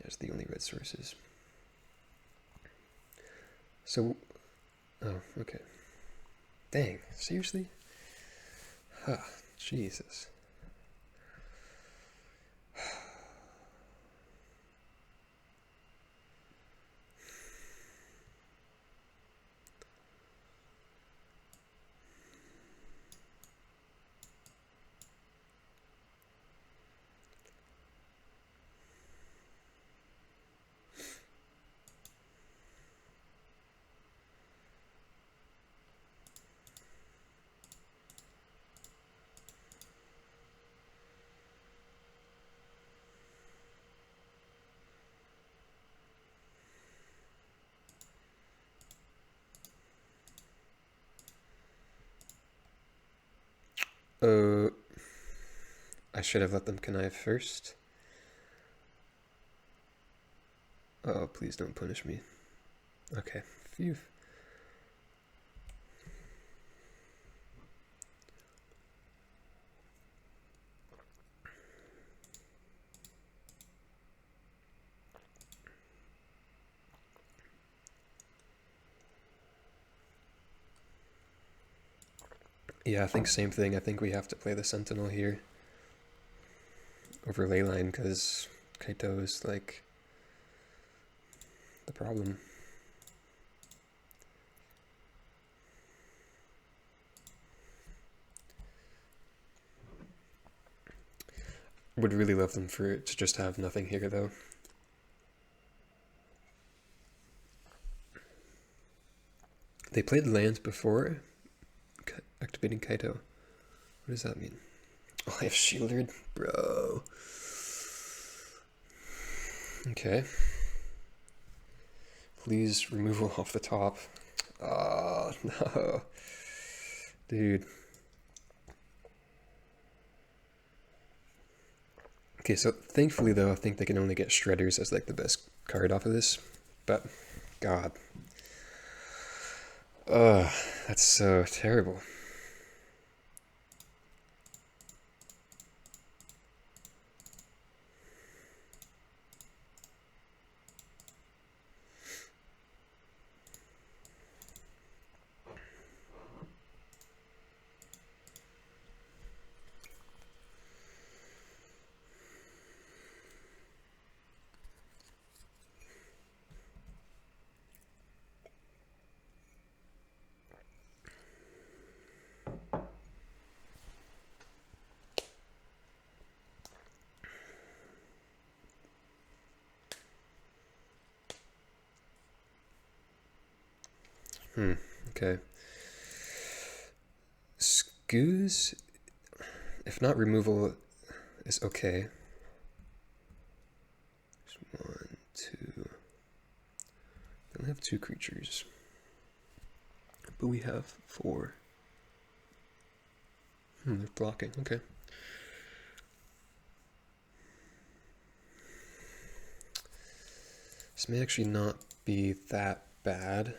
That's the only red sources. So, oh, okay. Dang, seriously? Huh, Jesus. I should have let them connive first. Oh, please don't punish me. Okay, phew. Yeah, I think same thing. I think we have to play the Sentinel here over Leyline because Kaito is like the problem. Would really love them for it to just have nothing here, though. They played lands before activating Kaito. What does that mean? Oh, I have shielded? Bro. Okay. Please removal off the top. Oh, no. Dude. Okay, so thankfully, though, I think they can only get Shredders as, like, the best card off of this. But, God. Ugh, that's so terrible. Okay. Scoos, if not removal, is okay. One, two. We only have 2 creatures. But we have 4. They're blocking, okay. This may actually not be that bad.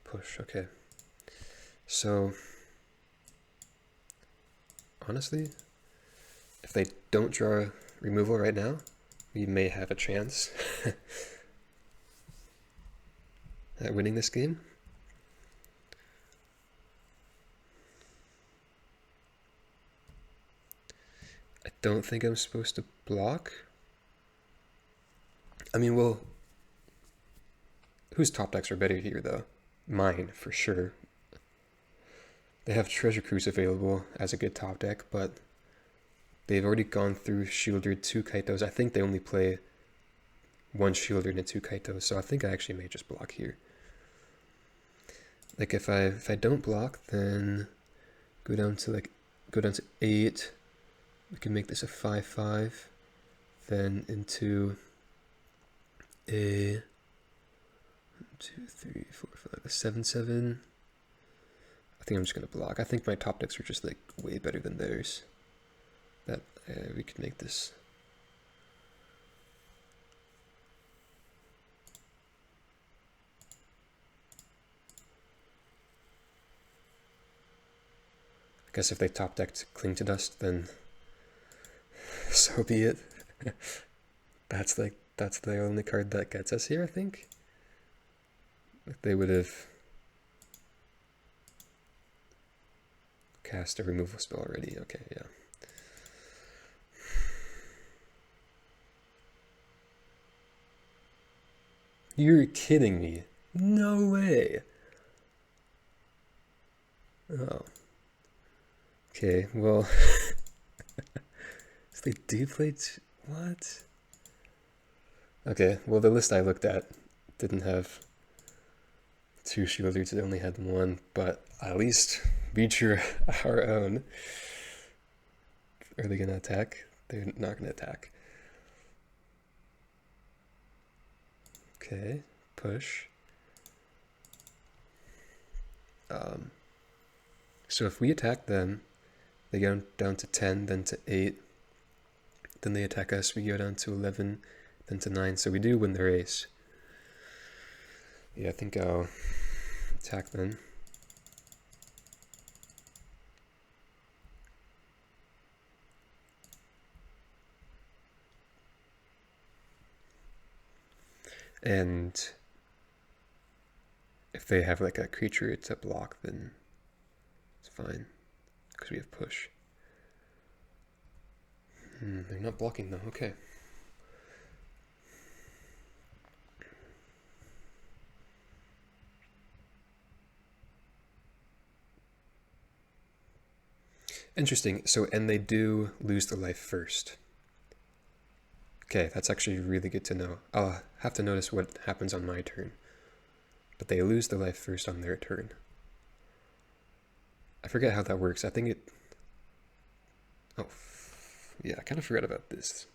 Push, okay. So, honestly, if they don't draw removal right now, we may have a chance at winning this game. I don't think I'm supposed to block. I mean, well, whose top decks are better here, though? Mine, for sure. They have Treasure Cruise available as a good top deck, but they've already gone through Shieldred 2 Kaitos. I think they only play 1 Shieldred and 2 Kaitos, so I think I actually may just block here. Like if I don't block, then go down to 8. We can make this a 5/5, then into a 2, 3, 4, 5, a 7/7. I think I'm just gonna block. I think my top decks are just like way better than theirs. That we could make this. I guess if they top decked Cling to Dust, then so be it. That's the only card that gets us here, I think. Like they would have cast a removal spell already. Okay, yeah. You're kidding me. No way. Oh. Okay, well. So they do play. What? Okay, well, the list I looked at didn't have 2 shielders, it only had 1, but at least we drew our own. Are they gonna attack? They're not gonna attack. Okay, push. So if we attack them, they go down to 10, then to 8. Then they attack us, we go down to 11, then to 9. So we do win their ace. Yeah, I think I'll attack them. And if they have like a creature to block, then it's fine, because we have push. They're not blocking though, okay. Interesting. So, and they do lose their life first. Okay, that's actually really good to know. I'll have to notice what happens on my turn. But they lose their life first on their turn. I forget how that works. I think it... Oh, yeah, I kind of forgot about this.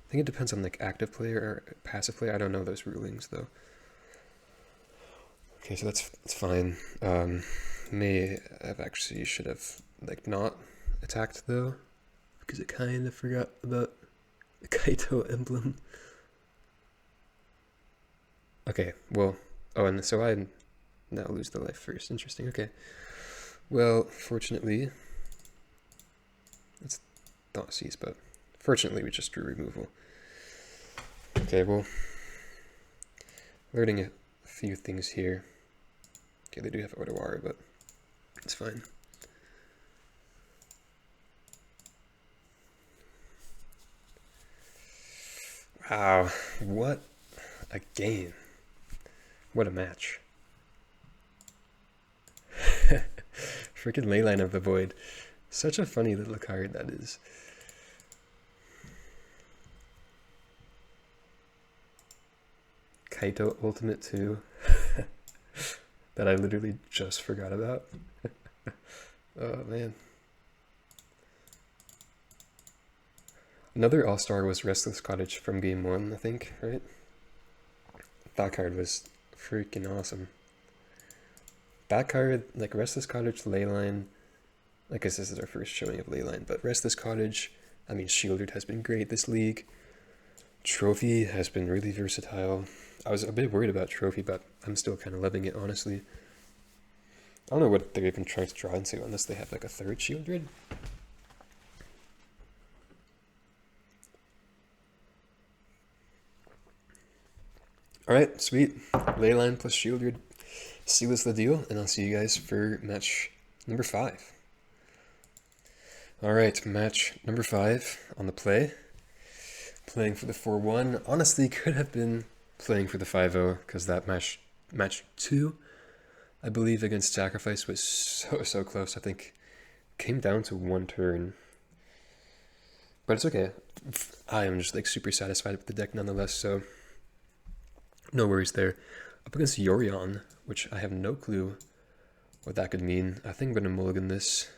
I think it depends on like active player or passive player. I don't know those rulings though. Okay, so that's fine. May have actually should have like not attacked though, because I kind of forgot about the Kaito emblem. Okay, well, oh, and so I now lose the life first. Interesting. Okay. Well, fortunately, it's Thoughtseize, but fortunately we just drew removal. Okay, well, learning a few things here. Okay, they do have Otawara, but it's fine. Wow, what a game. What a match. Freaking Leyline of the Void. Such a funny little card that is. Kaito Ultimate 2. That I literally just forgot about. Oh man. Another All-Star was Restless Cottage from Game 1, I think, right? That card was freaking awesome. That card, like Restless Cottage, Leyline, I guess this is our first showing of Leyline, but Restless Cottage, I mean, Shieldred has been great this league. Trophy has been really versatile. I was a bit worried about Trophy, but I'm still kind of loving it, honestly. I don't know what they're even trying to draw into unless they have like a third Shieldred. Alright, sweet. Leyline plus Shieldred seals the deal, and I'll see you guys for match number 5. Alright, match number 5 on the play. Playing for the 4-1. Honestly, could have been playing for the 5-0, because that match 2, I believe, against Sacrifice was so close. I think came down to one turn. But it's okay. I am just like super satisfied with the deck nonetheless, so no worries there. Up against Yorion, which I have no clue what that could mean. I think I'm going to mulligan this,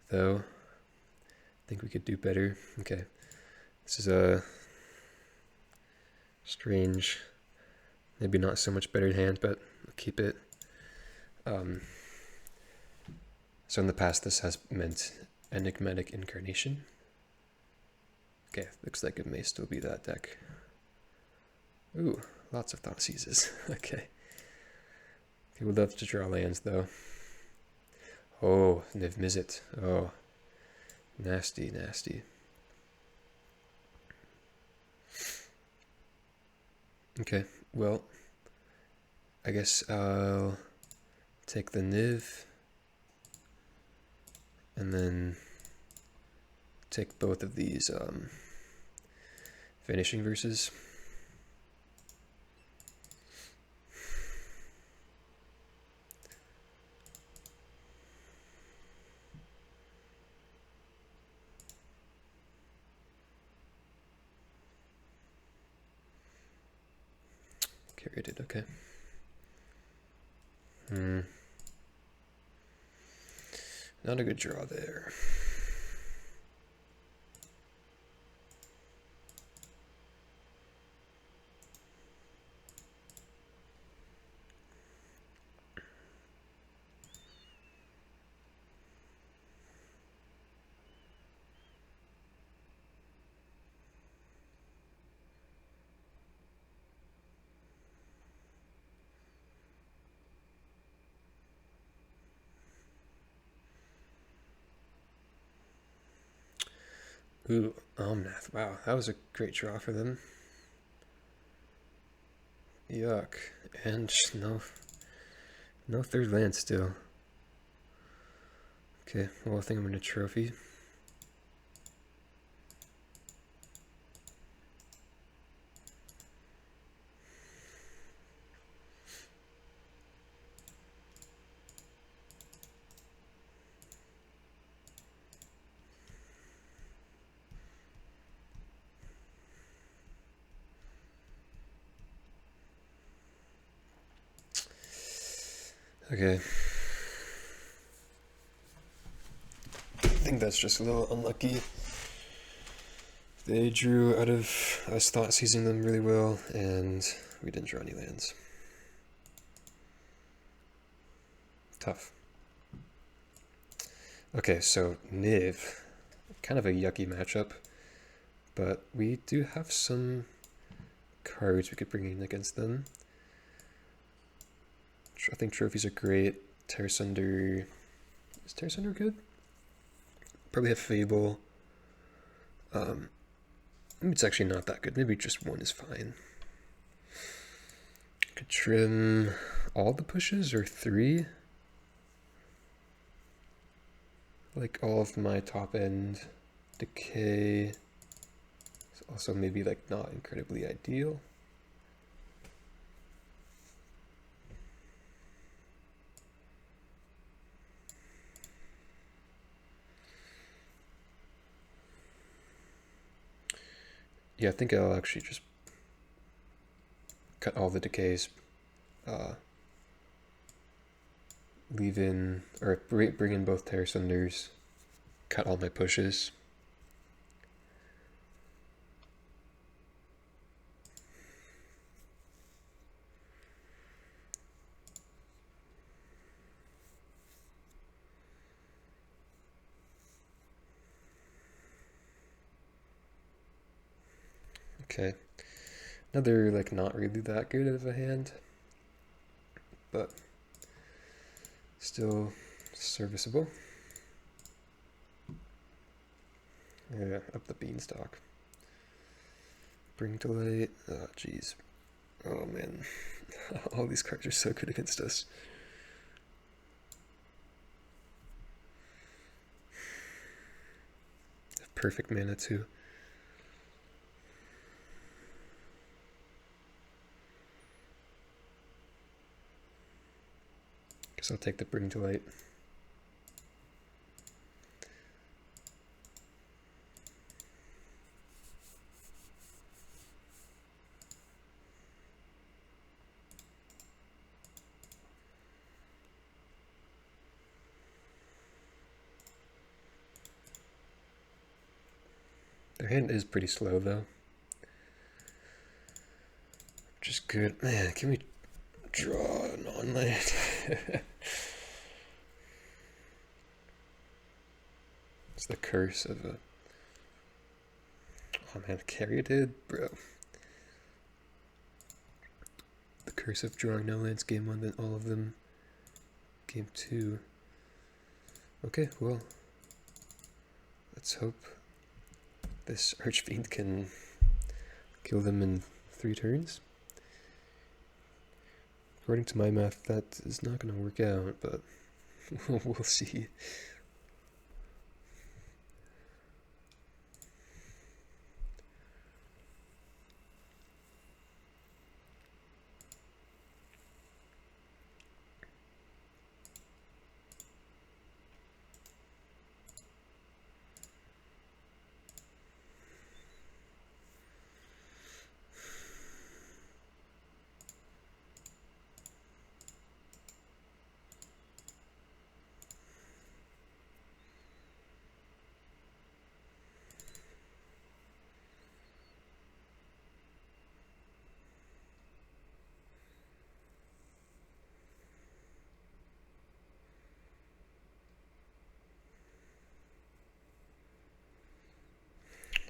though. I think we could do better. Okay. This is a strange, maybe not so much better hand, but I'll keep it. So in the past, this has meant Enigmatic Incarnation. Okay, looks like it may still be that deck. Ooh, lots of Thoughtseizes. Okay. He would love to draw lands, though. Oh, Niv Mizzet. Oh, nasty, nasty. Okay, well, I guess I'll take the Niv and then take both of these finishing verses. Carried it, okay. Not a good draw there. Ooh, Omnath. Wow, that was a great draw for them. Yuck. And no third land still. Okay, well, I think I'm going to trophy. Okay. I think that's just a little unlucky. They drew out of us thought seizing them really well, and we didn't draw any lands. Tough. Okay, so Niv, kind of a yucky matchup, but we do have some cards we could bring in against them. I think trophies are great. Terra Sunder, is Terra Sunder good? Probably have Fable. Maybe it's actually not that good. Maybe just one is fine. Could trim all the pushes or 3. Like all of my top end decay. It's also maybe like not incredibly ideal. Yeah, I think I'll actually just cut all the decays, leave in, or bring in both Terra Sunders, cut all my pushes. Okay, another like not really that good of a hand, but still serviceable. Yeah, up the beanstalk. Bring to light. Oh, jeez. Oh man, all these cards are so good against us. Perfect mana too. Guess I'll take the Bring to Light. Their hand is pretty slow though. Which is good. Man, can we draw an non-land? It's the curse of a... Oh man, Caryatid? Bro. The curse of drawing no lands game 1, then all of them game 2. Okay, well, let's hope this Archfiend can kill them in 3 turns. According to my math, that is not going to work out, but we'll see.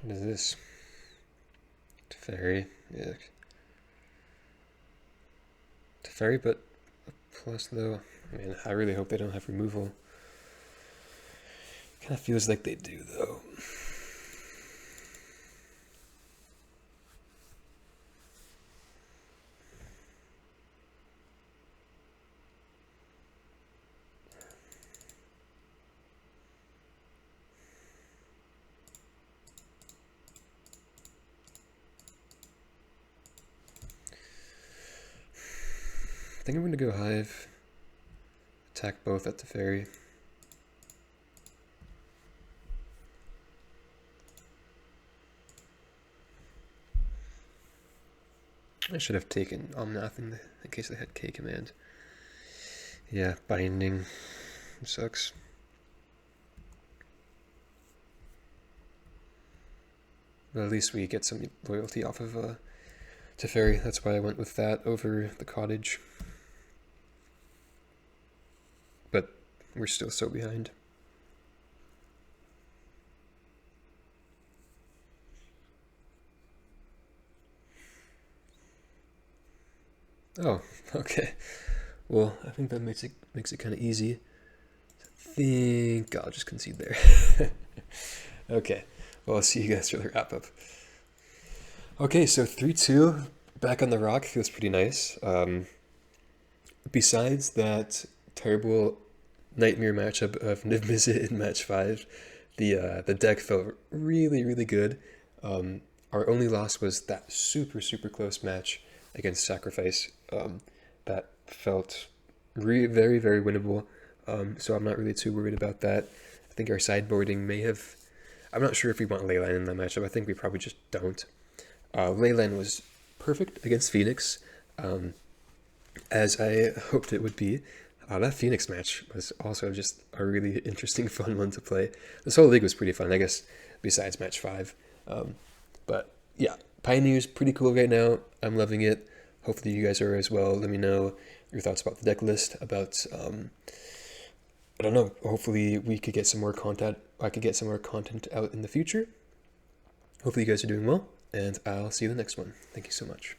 What is this? Teferi. Yeah. Teferi, but a plus though. I mean, I really hope they don't have removal. Kind of feels like they do though. I think I'm going to go Hive, attack both at Teferi. I should have taken Omnath in case they had K command. Yeah, binding sucks. But at least we get some loyalty off of Teferi. That's why I went with that over the cottage. But we're still so behind. Oh, okay. Well, I think that makes it kind of easy. I think I'll just concede there. Okay. Well, I'll see you guys for the wrap up. Okay, so 3-2 back on the rock feels pretty nice. Besides that terrible nightmare matchup of Niv Mizzet in match 5, the deck felt really, really good. Our only loss was that super, super close match against Sacrifice. That felt very, very winnable. So I'm not really too worried about that. I think our sideboarding may have... I'm not sure if we want Leyline in that matchup. I think we probably just don't. Leyline was perfect against Phoenix, as I hoped it would be. That Phoenix match was also just a really interesting, fun one to play. This whole league was pretty fun, I guess, besides match 5. But yeah, Pioneer's pretty cool right now. I'm loving it. Hopefully you guys are as well. Let me know your thoughts about the deck list, about, I don't know, hopefully we could get some more content. I could get some more content out in the future. Hopefully you guys are doing well, and I'll see you in the next one. Thank you so much.